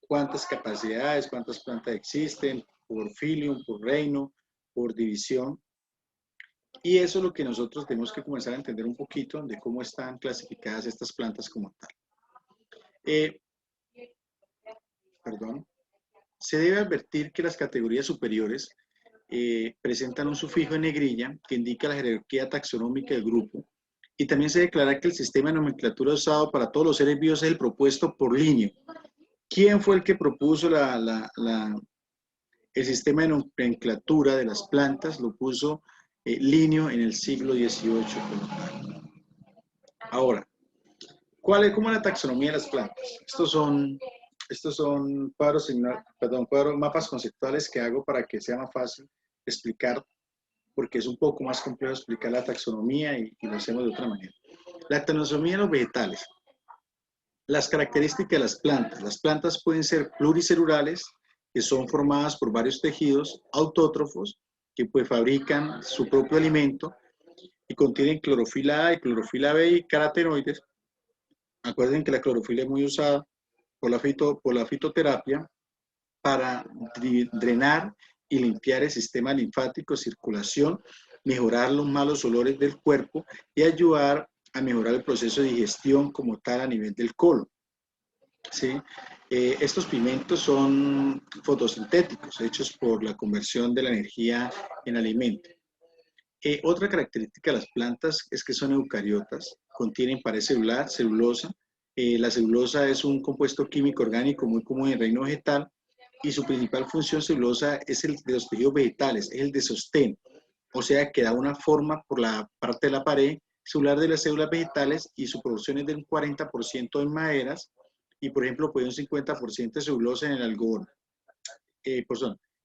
cuántas capacidades, cuántas plantas existen, por filium, por reino, por división. Y eso es lo que nosotros tenemos que comenzar a entender un poquito de cómo están clasificadas estas plantas como tal. Se debe advertir que las categorías superiores presentan un sufijo en negrilla que indica la jerarquía taxonómica del grupo, y también se declara que el sistema de nomenclatura usado para todos los seres vivos es el propuesto por Linneo. ¿Quién fue el que propuso el sistema de nomenclatura de las plantas? Lo puso Linneo en el siglo XVIII. Ahora, ¿cómo es la taxonomía de las plantas? Estos son mapas conceptuales que hago para que sea más fácil explicar, porque es un poco más complejo explicar la taxonomía y lo hacemos de otra manera. La taxonomía de los vegetales. Las características de las plantas. Las plantas pueden ser pluricelulares, que son formadas por varios tejidos, autótrofos, que pues fabrican su propio alimento y contienen clorofila A y clorofila B y carotenoides. Acuérdense que la clorofila es muy usada por la fitoterapia para drenar y limpiar el sistema linfático, circulación, mejorar los malos olores del cuerpo y ayudar a mejorar el proceso de digestión como tal a nivel del colon. ¿Sí? Estos pigmentos son fotosintéticos, hechos por la conversión de la energía en alimento. Otra característica de las plantas es que son eucariotas, contienen pared celular, celulosa. La celulosa es un compuesto químico orgánico muy común en el reino vegetal, y su principal función celulosa es el de los tejidos vegetales, es el de sostén, o sea que da una forma por la parte de la pared celular de las células vegetales, y su producción es del 40% en maderas, y por ejemplo puede un 50% de celulosa en el algodón. En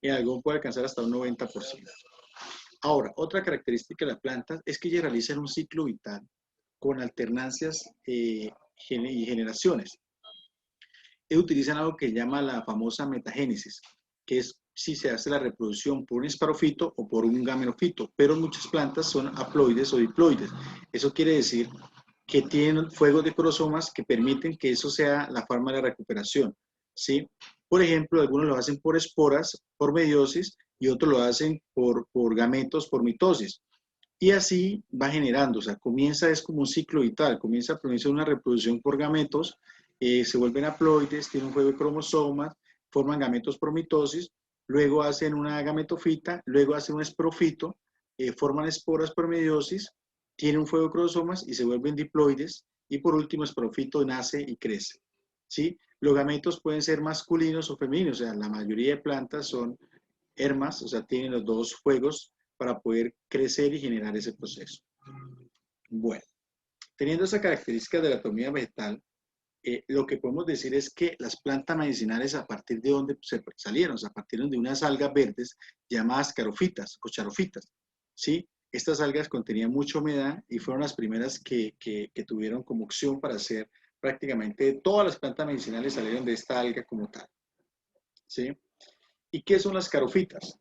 el algodón puede alcanzar hasta un 90%. Ahora, otra característica de las plantas es que ellas realizan un ciclo vital con alternancias y generaciones. Ellos utilizan algo que llama la famosa metagénesis, que es si se hace la reproducción por un esporofito o por un gamenofito, pero muchas plantas son haploides o diploides. Eso quiere decir que tienen fuegos de cromosomas que permiten que eso sea la forma de la recuperación, ¿sí? Por ejemplo, algunos lo hacen por esporas, por meiosis, y otros lo hacen por gametos, por mitosis. Y así va generando, o sea, es como un ciclo vital, comienza a producir una reproducción por gametos, se vuelven haploides, tienen un juego de cromosomas, forman gametos por mitosis, luego hacen una gametofita, luego hacen un esporofito, forman esporas por meiosis, tienen un juego de cromosomas y se vuelven diploides, y por último esporofito nace y crece, ¿sí? Los gametos pueden ser masculinos o femeninos, o sea, la mayoría de plantas son hermas, o sea, tienen los dos juegos para poder crecer y generar ese proceso. Bueno, teniendo esa característica de la anatomía vegetal, lo que podemos decir es que las plantas medicinales, a partir de donde se salieron, o sea, a partir de unas algas verdes llamadas carofitas o charofitas, ¿sí? Estas algas contenían mucha humedad y fueron las primeras que tuvieron como opción para hacer prácticamente todas las plantas medicinales salieron de esta alga como tal, ¿sí? ¿Y qué son las carofitas?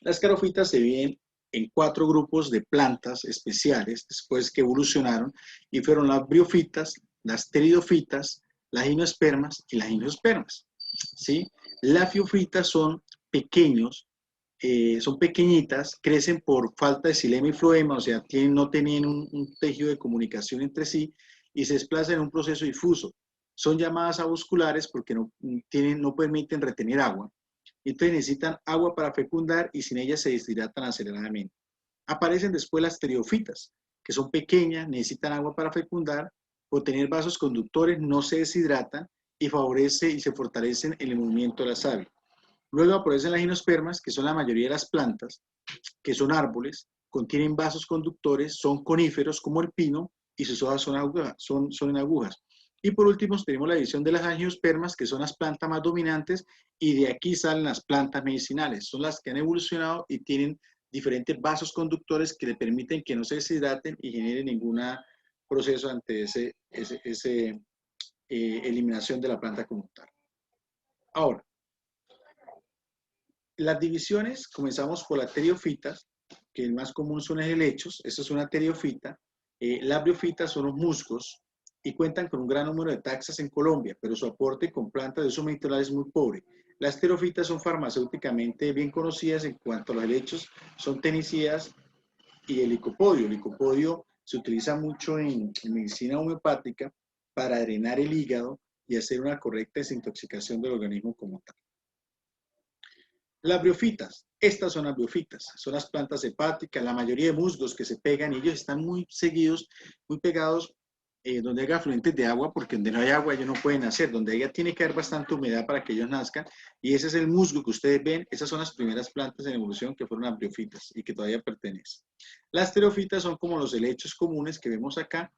Las carofitas se dividen en 4 grupos de plantas especiales después que evolucionaron, y fueron las briofitas, las pteridofitas, las gimnospermas y las gimnospermas, ¿sí? Las fiofitas son pequeños, son pequeñitas, crecen por falta de xilema y floema, o sea, no tenían un tejido de comunicación entre sí, y se desplazan en un proceso difuso. Son llamadas avasculares porque no permiten retener agua. Entonces necesitan agua para fecundar y sin ellas se deshidratan aceleradamente. Aparecen después las pteridofitas, que son pequeñas, necesitan agua para fecundar, por tener vasos conductores no se deshidratan y se fortalecen en el movimiento de la savia. Luego aparecen las gimnospermas, que son la mayoría de las plantas, que son árboles, contienen vasos conductores, son coníferos como el pino y sus hojas son en agujas. Y por último tenemos la división de las angiospermas, que son las plantas más dominantes, y de aquí salen las plantas medicinales. Son las que han evolucionado y tienen diferentes vasos conductores que le permiten que no se deshidraten y generen ninguna proceso ante esa eliminación de la planta como tal. Ahora, las divisiones, comenzamos por las pteriofitas, que el más común son los helechos. Esto es una pteriofita. Las briofitas son los musgos y cuentan con un gran número de taxas en Colombia, pero su aporte con plantas de uso medicinal es muy pobre. Las pterofitas son farmacéuticamente bien conocidas en cuanto a los helechos, son tenicidas, y el licopodio. El licopodio se utiliza mucho en medicina homeopática para drenar el hígado y hacer una correcta desintoxicación del organismo como tal. Las briofitas, estas son las briofitas, son las plantas hepáticas, la mayoría de musgos que se pegan, y ellos están muy seguidos, muy pegados donde haya afluentes de agua, porque donde no hay agua ellos no pueden nacer, donde ella tiene que haber bastante humedad para que ellos nazcan, y ese es el musgo que ustedes ven. Esas son las primeras plantas en evolución que fueron las briofitas y que todavía pertenecen. Las pterofitas son como los helechos comunes que vemos acá.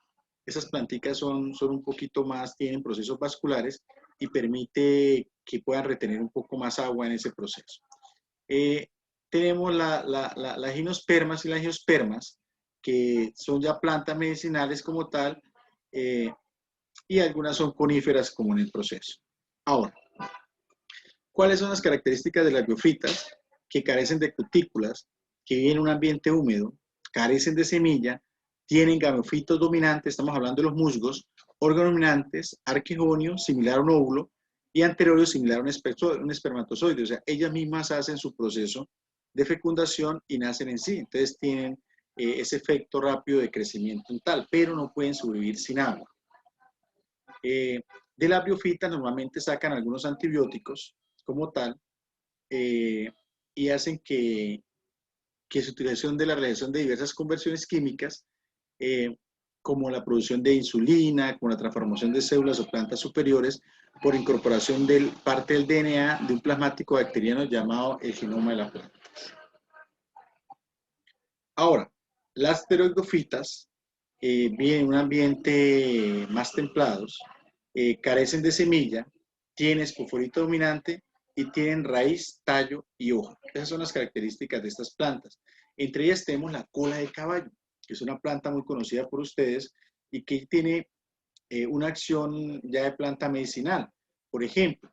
Esas planticas son un poquito más, tienen procesos vasculares y permite que puedan retener un poco más agua en ese proceso. Tenemos las gimnospermas y las angiospermas, que son ya plantas medicinales como tal, y algunas son coníferas como en el proceso. Ahora, ¿cuáles son las características de las briofitas? Que carecen de cutículas, que viven en un ambiente húmedo, carecen de semilla, tienen gameofitos dominantes, estamos hablando de los musgos, órganos dominantes, arquegonio, similar a un óvulo, y anterorio, similar a un espermatozoide. O sea, ellas mismas hacen su proceso de fecundación y nacen en sí. Entonces tienen ese efecto rápido de crecimiento en tal, pero no pueden sobrevivir sin agua. De la briofita normalmente sacan algunos antibióticos como tal, y hacen que su utilización de la realización de diversas conversiones químicas, como la producción de insulina, como la transformación de células o plantas superiores, por incorporación de parte del DNA de un plasmático bacteriano llamado el genoma de la planta. Ahora, las pteroidofitas viven en un ambiente más templados, carecen de semilla, tienen espoforito dominante y tienen raíz, tallo y hoja. Esas son las características de estas plantas. Entre ellas tenemos la cola de caballo, que es una planta muy conocida por ustedes y que tiene una acción ya de planta medicinal. Por ejemplo,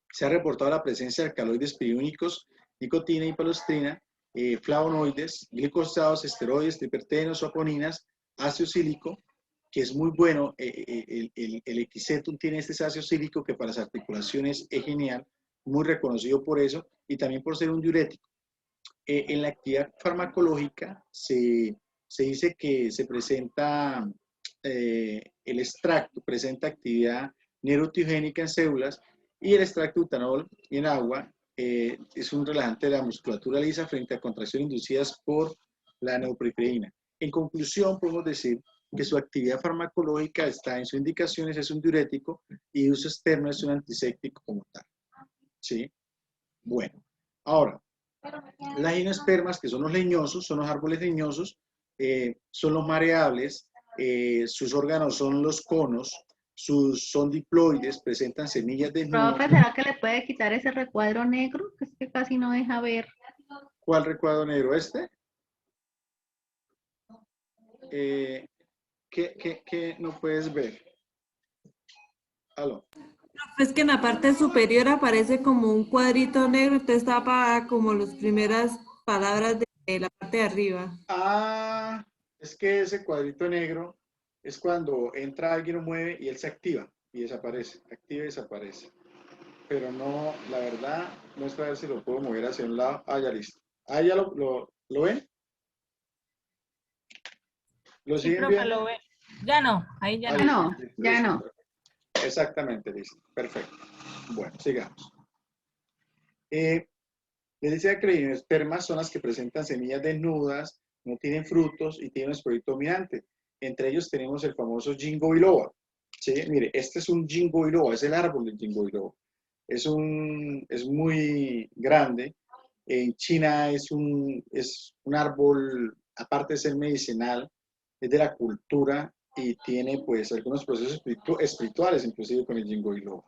se ha reportado la presencia de alcaloides pirínicos, nicotina y palestrina, flavonoides, glicosados, esteroides, tripertenos, saponinas, ácido cílico, que es muy bueno. El Equisetum tiene este ácido cílico que para las articulaciones es genial, muy reconocido por eso, y también por ser un diurético. En la actividad farmacológica se dice que se presenta, el extracto presenta actividad neurotiogénica en células, y el extracto de butanol en agua es un relajante de la musculatura lisa frente a contracciones inducidas por la neopiperina. En conclusión, podemos decir que su actividad farmacológica está en sus indicaciones, es un diurético, y uso externo es un antiséptico como tal. ¿Sí? Bueno, ahora, las gimnospermas, que son los leñosos, son los árboles leñosos, son los mareables, sus órganos son los conos, son diploides, presentan semillas desnudas. Profe, ¿será que le puede quitar ese recuadro negro? Que es que casi no deja ver. ¿Cuál recuadro negro? ¿Este? ¿Qué no puedes ver? ¿Aló? Es que en la parte superior aparece como un cuadrito negro, entonces tapa como las primeras palabras de la parte de arriba. Ah, es que ese cuadrito negro es cuando entra alguien o mueve y él se activa y desaparece, activa y desaparece. Pero no, la verdad, muestra a ver si lo puedo mover hacia un lado. Ah, ya listo. Ah, ¿ya lo ven? ¿Lo Sí, siguen profe, viendo? lo ve. Ya no, ahí ya Ah, no. listo, Ya listo, no. perfecto. Exactamente, listo. Perfecto. Bueno, sigamos. Les decía que las gimnospermas son las que presentan semillas desnudas, no tienen frutos y tienen un esporito dominante. Entre ellos tenemos el famoso ginkgo biloba. ¿Sí? Mire, este es un ginkgo biloba, es el árbol del ginkgo biloba. Es muy grande. En China es un árbol, aparte de ser medicinal, es de la cultura y tiene pues algunos procesos espirituales, inclusive con el ginkgo biloba.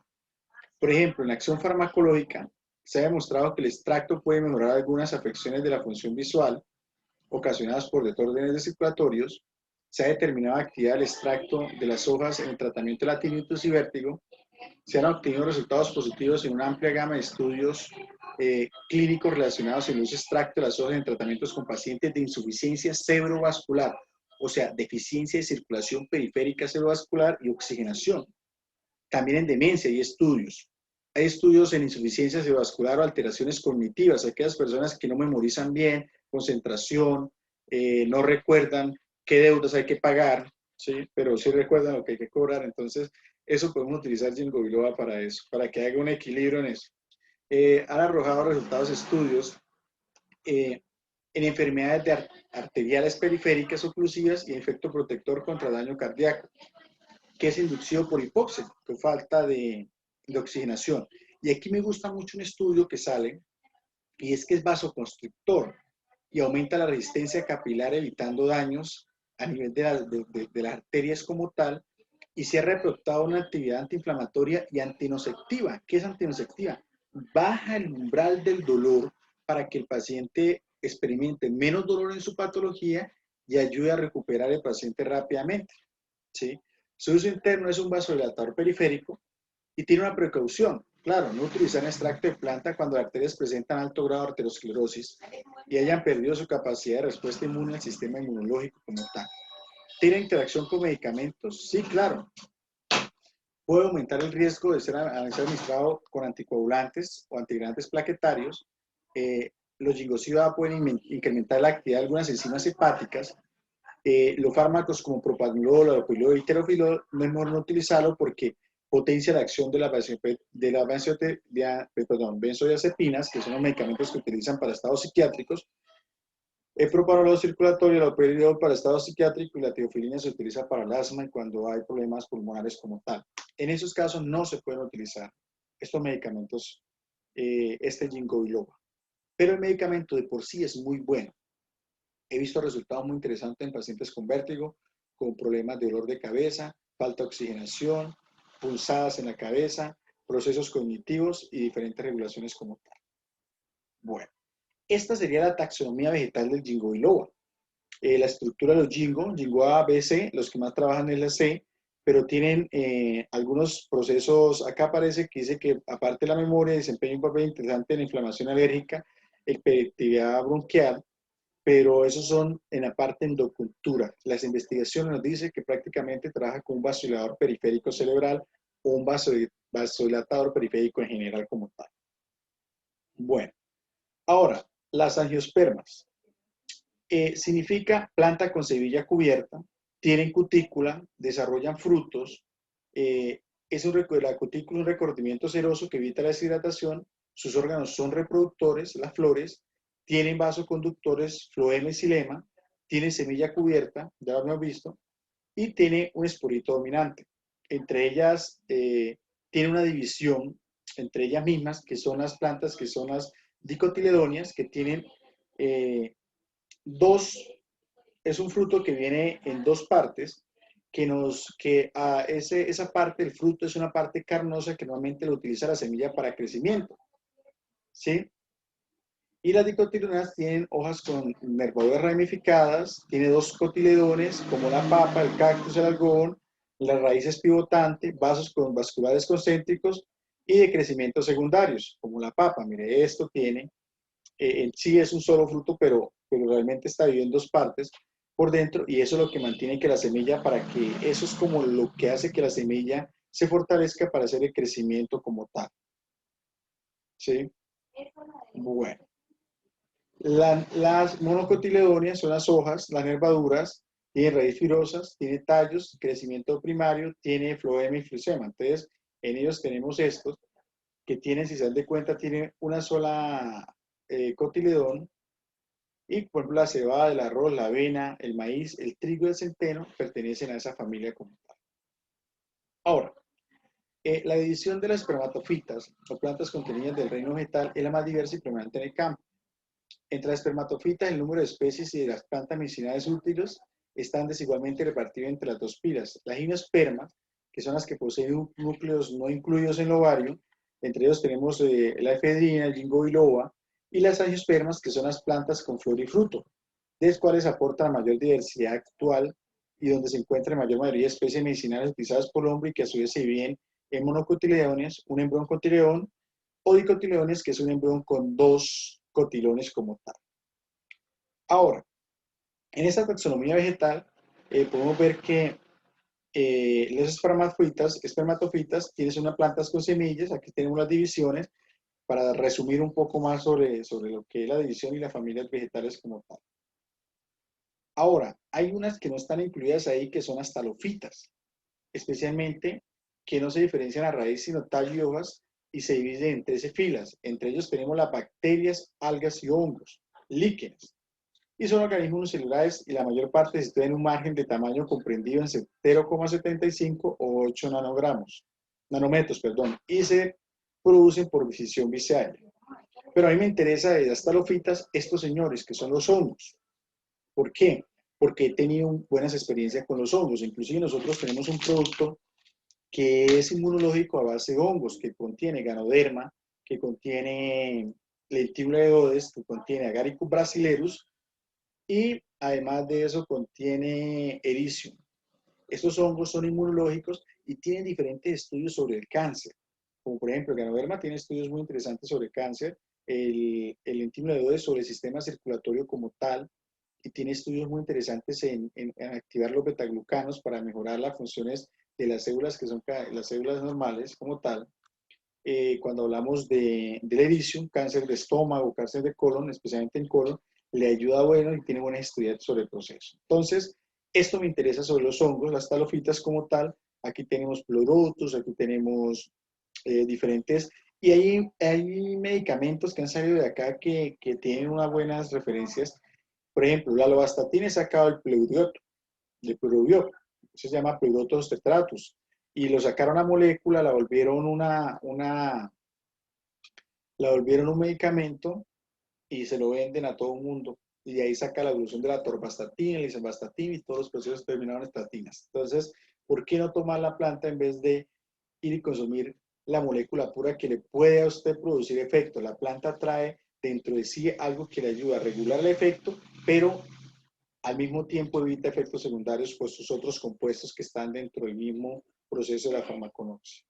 Por ejemplo, en la acción farmacológica se ha demostrado que el extracto puede mejorar algunas afecciones de la función visual ocasionadas por desórdenes circulatorios. se ha determinado actividad del extracto de las hojas en el tratamiento de la tinnitus y vértigo. Se han obtenido resultados positivos en una amplia gama de estudios clínicos relacionados en el uso extracto de las hojas en tratamientos con pacientes de insuficiencia cerebrovascular, o sea, deficiencia de circulación periférica cerebrovascular y oxigenación. También en demencia hay estudios. Hay estudios en insuficiencia cerebrovascular o alteraciones cognitivas, aquellas personas que no memorizan bien, concentración, no recuerdan qué deudas hay que pagar, ¿sí? Pero sí recuerdan lo que hay que cobrar. Entonces, eso podemos utilizar Ginkgo biloba para eso, para que haga un equilibrio en eso. Han arrojado resultados de estudios en enfermedades arteriales periféricas oclusivas y efecto protector contra daño cardíaco, que es inducido por hipoxia, por falta de oxigenación. Y aquí me gusta mucho un estudio que sale, y es que es vasoconstrictor y aumenta la resistencia capilar evitando daños a nivel de las arterias como tal, y se ha reportado una actividad antiinflamatoria y antinosectiva. ¿Qué es antinosectiva? Baja el umbral del dolor para que el paciente experimente menos dolor en su patología y ayude a recuperar el paciente rápidamente, ¿sí? Su uso interno es un vasodilatador periférico y tiene una precaución. Claro, no utilizar extracto de planta cuando las arterias presentan alto grado de arteriosclerosis y hayan perdido su capacidad de respuesta inmune al sistema inmunológico como tal. ¿Tiene interacción con medicamentos? Sí, claro. Puede aumentar el riesgo de ser administrado con anticoagulantes o antigradientes plaquetarios. Los Ginkgo biloba pueden incrementar la actividad de algunas enzimas hepáticas. Los fármacos como propanolol, alopilol y terofilol no es mejor no utilizarlo porque potencia la acción de las benzodiazepinas, que son los medicamentos que utilizan para estados psiquiátricos. El propanolol circulatorio, el alopilol para estado psiquiátrico y la teofilina se utiliza para el asma y cuando hay problemas pulmonares como tal. En esos casos no se pueden utilizar estos medicamentos, este Ginkgo biloba. Pero el medicamento de por sí es muy bueno. He visto resultados muy interesantes en pacientes con vértigo, con problemas de dolor de cabeza, falta de oxigenación, punzadas en la cabeza, procesos cognitivos y diferentes regulaciones como tal. Bueno. Esta sería la taxonomía vegetal del Ginkgo biloba. La estructura de los Ginkgo A, B, C, los que más trabajan es la C, pero tienen algunos procesos, acá aparece que dice que aparte de la memoria, desempeña un papel interesante en la inflamación alérgica, hiperactividad bronquial, pero esos son en la parte endocultura. Las investigaciones nos dicen que prácticamente trabaja con un vasodilatador periférico cerebral o un vasodilatador periférico en general como tal. Bueno, ahora, las angiospermas. Significa planta con semilla cubierta, tienen cutícula, desarrollan frutos, la cutícula es un recorrimiento seroso que evita la deshidratación, sus órganos son reproductores, las flores, tienen vasoconductores, floema y xilema, tienen semilla cubierta, ya lo hemos visto, y tiene un esporito dominante. Entre ellas, tiene una división entre ellas mismas, que son las plantas, que son las dicotiledonias, que tienen es un fruto que viene en dos partes, esa parte del fruto es una parte carnosa que normalmente lo utiliza la semilla para crecimiento, ¿sí? Y las dicotiledonias tienen hojas con nervaduras ramificadas, tiene dos cotiledones, como la papa, el cactus, el algodón, las raíces pivotantes, vasos vasculares concéntricos y de crecimiento secundarios, como la papa. Mire, esto tiene, en sí es un solo fruto, pero realmente está dividido en dos partes por dentro, y eso es lo que mantiene que la semilla, eso es como lo que hace que la semilla se fortalezca para hacer el crecimiento como tal. ¿Sí? Bueno. Las monocotiledonias son las hojas, las nervaduras, tiene raíces fibrosas, tiene tallos, crecimiento primario, tiene floema y flexema. Entonces, en ellos tenemos estos que tienen, si se dan de cuenta, tienen una sola cotiledón, y por ejemplo la cebada, el arroz, la avena, el maíz, el trigo y el centeno pertenecen a esa familia como tal. Ahora, la división de las espermatofitas o plantas contenidas del reino vegetal es la más diversa y predominante en el campo. Entre las espermatofitas, el número de especies y de las plantas medicinales útiles están desigualmente repartidos entre las dos pilas. Las gimnospermas, que son las que poseen núcleos no incluidos en el ovario, entre ellos tenemos la efedrina, el Ginkgo biloba, y las angiospermas, que son las plantas con flor y fruto, de las cuales aportan la mayor diversidad actual y donde se encuentra en mayor mayoría de especies medicinales utilizadas por el hombre y que a su vez se dividen en monocotiledones, un embrión cotiledón, o dicotiledones, que es un embrión con 2 cotilones como tal. Ahora, en esta taxonomía vegetal podemos ver que los espermatofitas tienen unas plantas con semillas. Aquí tenemos las divisiones para resumir un poco más sobre lo que es la división y las familias vegetales como tal. Ahora, hay unas que no están incluidas ahí, que son astalofitas, especialmente que no se diferencian a raíz sino tallo y hojas, y se dividen en 13 filas. Entre ellos tenemos las bacterias, algas y hongos, líquenes. Y son organismos unicelulares y la mayor parte se sitúa en un margen de tamaño comprendido en 0,75 o 8 nanómetros, y se producen por fisión visaria. Pero a mí me interesa de astalofitas estos señores, que son los hongos. ¿Por qué? Porque he tenido buenas experiencias con los hongos. Inclusive nosotros tenemos un producto que es inmunológico a base de hongos, que contiene Ganoderma, que contiene Lentiviula edodes, que contiene Agaricus brasilerus, y además de eso contiene Ericium. Estos hongos son inmunológicos y tienen diferentes estudios sobre el cáncer. Como por ejemplo, el Ganoderma tiene estudios muy interesantes sobre cáncer, el Lentiviula edodes sobre el sistema circulatorio como tal, y tiene estudios muy interesantes en activar los betaglucanos para mejorar las funciones de las células, que son las células normales como tal. Cuando hablamos del Ericium, cáncer de estómago, cáncer de colon, especialmente en colon, le ayuda bueno y tiene buenas estudios sobre el proceso. Entonces, esto me interesa sobre los hongos, las talofitas como tal. Aquí tenemos Pleurotus, aquí tenemos diferentes, y hay medicamentos que han salido de acá que tienen unas buenas referencias. Por ejemplo, la lovastatina es sacado del pleurobioto, se llama Pleurotus tetratus, y lo sacaron a molécula, la volvieron un medicamento y se lo venden a todo el mundo, y de ahí saca la evolución de la atorvastatina, la isvastatina, y todos los procesos terminaron en estatinas. Entonces, ¿por qué no tomar la planta en vez de ir y consumir la molécula pura que le puede a usted producir efecto? La planta trae dentro de sí algo que le ayuda a regular el efecto, pero al mismo tiempo evita efectos secundarios por sus otros compuestos que están dentro del mismo proceso de la farmaconoxia.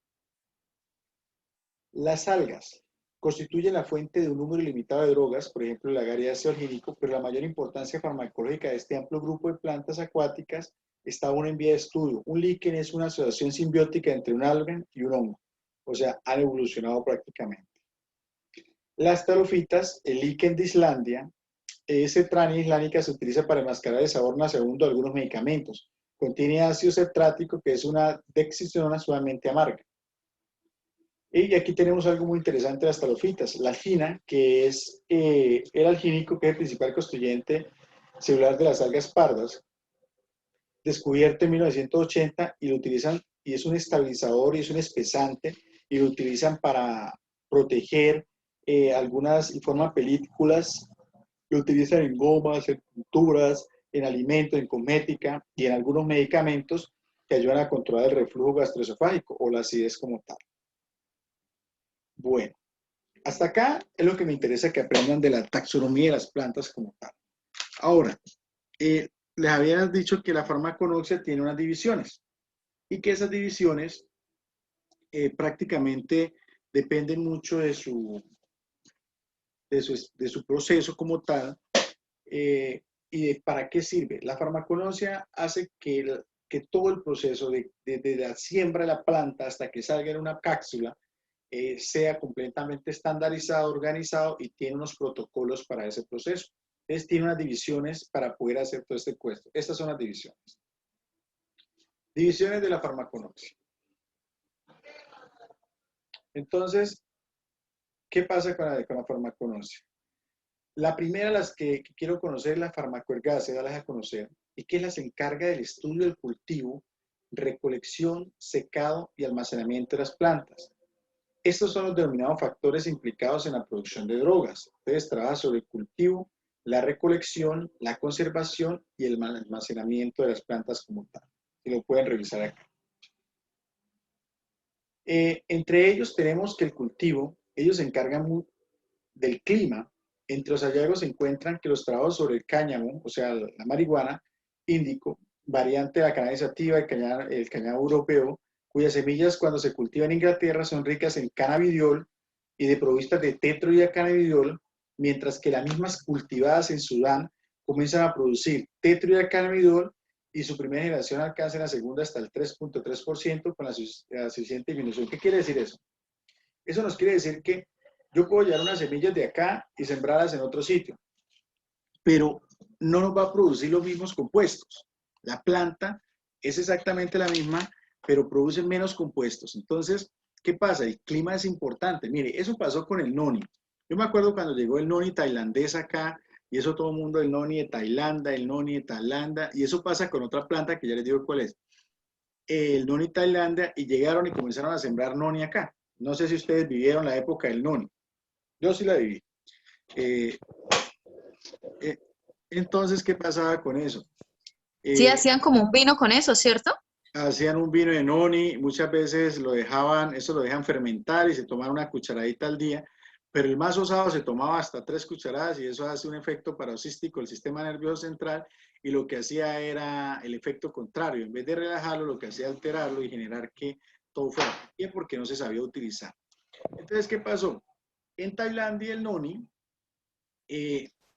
Las algas constituyen la fuente de un número ilimitado de drogas, por ejemplo el agar y ácido argínico, pero la mayor importancia farmacológica de este amplio grupo de plantas acuáticas está aún en vía de estudio. Un líquen es una asociación simbiótica entre un alga y un hongo, o sea, han evolucionado prácticamente. Las talofitas, el líquen de Islandia, Cetrania islánica, se utiliza para enmascarar el sabor nauseabundo de algunos medicamentos. Contiene ácido cetrático, que es una dexistrona suavemente amarga. Y aquí tenemos algo muy interesante de las talofitas. La algina, que es el algínico, que es el principal constituyente celular de las algas pardas, descubierto en 1980, y lo utilizan, y es un estabilizador y es un espesante, y lo utilizan para proteger algunas, y forman películas. Lo utilizan en gomas, en pinturas, en alimentos, en cosmética y en algunos medicamentos que ayudan a controlar el reflujo gastroesofágico o la acidez como tal. Bueno, hasta acá es lo que me interesa que aprendan de la taxonomía de las plantas como tal. Ahora, les había dicho que la farmaconoxia tiene unas divisiones y que esas divisiones prácticamente dependen mucho de su proceso como tal, y de para qué sirve. La farmaconoxia hace que todo el proceso de la siembra de la planta hasta que salga en una cápsula sea completamente estandarizado, organizado, y tiene unos protocolos para ese proceso. Entonces tiene unas divisiones para poder hacer todo este cuento. Estas son las divisiones. Divisiones de la farmaconoxia. Entonces, ¿qué pasa con la farmaconoxia? La primera, las que quiero conocer, es la farmacoergácea, las a conocer, y que se encarga del estudio del cultivo, recolección, secado y almacenamiento de las plantas. Estos son los denominados factores implicados en la producción de drogas. Entonces, trabaja sobre el cultivo, la recolección, la conservación y el almacenamiento de las plantas como tal. Y lo pueden revisar acá. Entre ellos tenemos que el cultivo, ellos se encargan del clima. Entre los hallazgos se encuentran que los trabajos sobre el cáñamo, o sea, la marihuana, índico, variante de la cannabis sativa, el cañado europeo, cuyas semillas cuando se cultivan en Inglaterra son ricas en cannabidiol y desprovistas de tetroideocannabidiol, mientras que las mismas cultivadas en Sudán comienzan a producir tetroideocannabidiol y su primera generación alcanza en la segunda hasta el 3.3% con la suficiente disminución. ¿Qué quiere decir eso? Eso nos quiere decir que yo puedo llevar unas semillas de acá y sembrarlas en otro sitio, pero no nos va a producir los mismos compuestos. La planta es exactamente la misma, pero produce menos compuestos. Entonces, ¿qué pasa? El clima es importante. Mire, eso pasó con el noni. Yo me acuerdo cuando llegó el noni tailandés acá, y eso todo el mundo, el noni de Tailandia, el noni de Tailandia, y eso pasa con otra planta que ya les digo cuál es. El noni Tailandia, y llegaron y comenzaron a sembrar noni acá. No sé si ustedes vivieron la época del noni. Yo sí la viví. Entonces, ¿qué pasaba con eso? Sí, hacían como un vino con eso, ¿cierto? Hacían un vino de noni, muchas veces lo dejaban, eso lo dejan fermentar y se tomaban una cucharadita al día, pero el más osado se tomaba hasta 3 cucharadas y eso hace un efecto paroxístico del sistema nervioso central y lo que hacía era el efecto contrario. En vez de relajarlo, lo que hacía era alterarlo y generar que todo fuera. ¿Y porque no se sabía utilizar? Entonces, ¿qué pasó? En Tailandia el noni,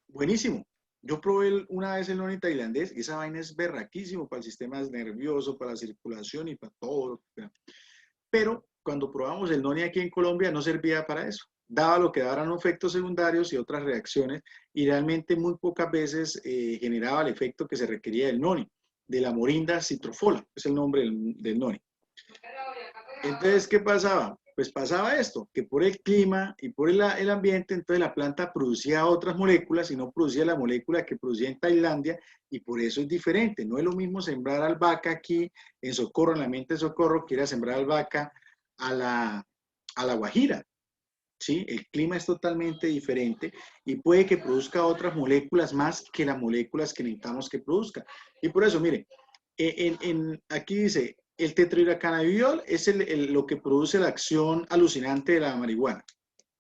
buenísimo. Yo probé una vez el noni tailandés y esa vaina es berraquísimo para el sistema nervioso, para la circulación y para todo. Pero cuando probamos el noni aquí en Colombia no servía para eso. Daba lo que daban efectos secundarios y otras reacciones y realmente muy pocas veces generaba el efecto que se requería del noni, de la morinda citrofola, es el nombre del noni. Entonces, ¿qué pasaba? Pues pasaba esto, que por el clima y por el ambiente, entonces la planta producía otras moléculas y no producía la molécula que producía en Tailandia y por eso es diferente. No es lo mismo sembrar albahaca aquí en Socorro, en la mente de Socorro, que ir a sembrar albahaca a la Guajira. ¿Sí? El clima es totalmente diferente y puede que produzca otras moléculas más que las moléculas que necesitamos que produzca. Y por eso, mire, aquí dice, el tetroideocannabidiol es lo que produce la acción alucinante de la marihuana,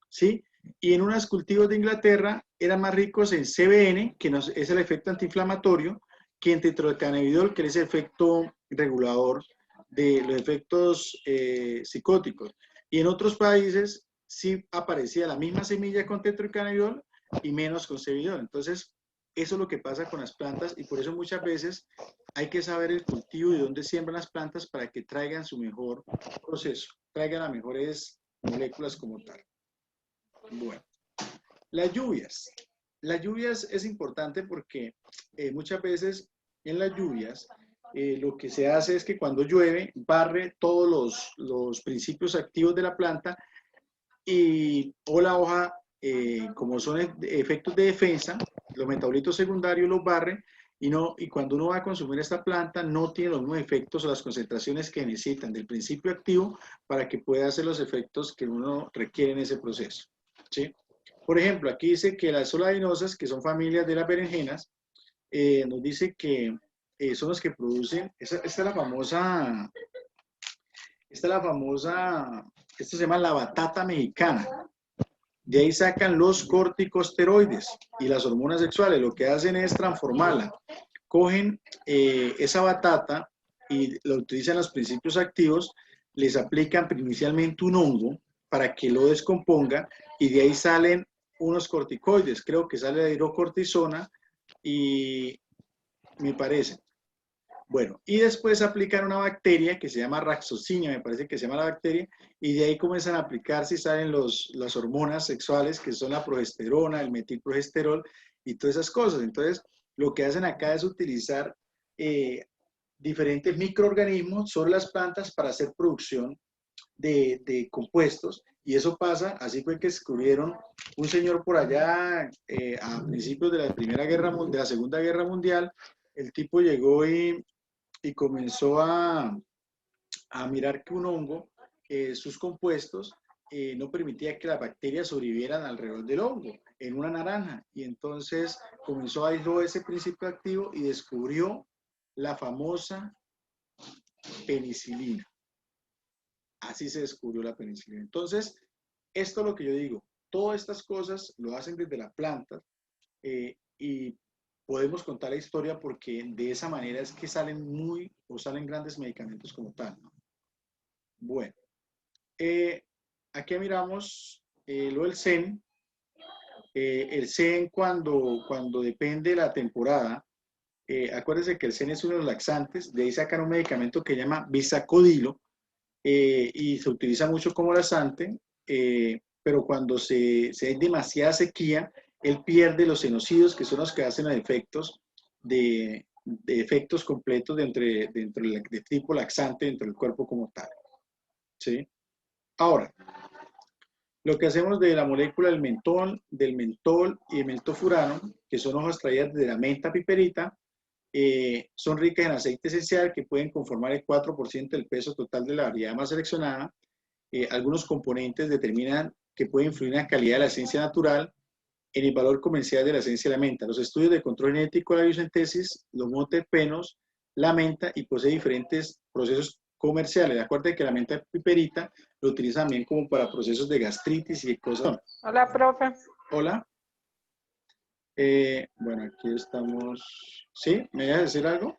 ¿sí? Y en unos cultivos de Inglaterra eran más ricos en CBN, que es el efecto antiinflamatorio, que en tetroideocannabidiol, que es el efecto regulador de los efectos psicóticos. Y en otros países sí aparecía la misma semilla con tetroideocannabidiol y menos con CBD. Entonces, eso es lo que pasa con las plantas y por eso muchas veces hay que saber el cultivo y dónde siembran las plantas para que traigan su mejor proceso, traigan las mejores moléculas como tal. Bueno, las lluvias. Las lluvias es importante porque muchas veces en las lluvias lo que se hace es que cuando llueve barre todos los principios activos de la planta o la hoja, como son efectos de defensa, los metabolitos secundarios los barre y cuando uno va a consumir esta planta no tiene los mismos efectos o las concentraciones que necesitan del principio activo para que pueda hacer los efectos que uno requiere en ese proceso, ¿sí? Por ejemplo, aquí dice que las soladinosas, que son familias de las berenjenas, nos dice que son los que producen, esta es la famosa, esto se llama la batata mexicana. De ahí sacan los corticosteroides y las hormonas sexuales. Lo que hacen es transformarla. Cogen esa batata y la utilizan los principios activos, les aplican inicialmente un hongo para que lo descomponga y de ahí salen unos corticoides. Creo que sale la hidrocortisona y me parece. Bueno, y después aplican una bacteria que se llama Raxocinia, me parece que se llama la bacteria, y de ahí comienzan a aplicarse y salen las hormonas sexuales, que son la progesterona, el metilprogesterol y todas esas cosas. Entonces, lo que hacen acá es utilizar diferentes microorganismos sobre las plantas para hacer producción de compuestos, y eso pasa, así fue que descubrieron un señor por allá a principios de la Segunda Guerra Mundial. El tipo llegó y comenzó a mirar que un hongo, sus compuestos, no permitía que las bacterias sobrevivieran alrededor del hongo, en una naranja. Y entonces comenzó a aislar ese principio activo y descubrió la famosa penicilina. Así se descubrió la penicilina. Entonces, esto es lo que yo digo. Todas estas cosas lo hacen desde la planta y podemos contar la historia porque de esa manera es que salen grandes medicamentos como tal, ¿no? Bueno, aquí miramos lo del SEN. El SEN cuando depende de la temporada, acuérdense que el SEN es uno de los laxantes, de ahí sacan un medicamento que se llama Bisacodilo, y se utiliza mucho como laxante, pero cuando hay demasiada sequía, él pierde los senocidos, que son los que hacen los efectos de efectos completos de tipo laxante dentro del cuerpo como tal. ¿Sí? Ahora, lo que hacemos de la molécula del mentol y el mentofurano, que son hojas extraídas de la menta piperita, son ricas en aceite esencial que pueden conformar el 4% del peso total de la variedad más seleccionada. Algunos componentes determinan que puede influir en la calidad de la esencia natural, en el valor comercial de la esencia de la menta. Los estudios de control genético de la biosintesis, los monoterpenos, la menta, y posee diferentes procesos comerciales. Acuérdense que la menta piperita lo utilizan también como para procesos de gastritis y cosas. Hola, profe. Hola. Bueno, aquí estamos. ¿Sí? ¿Me vas a decir algo?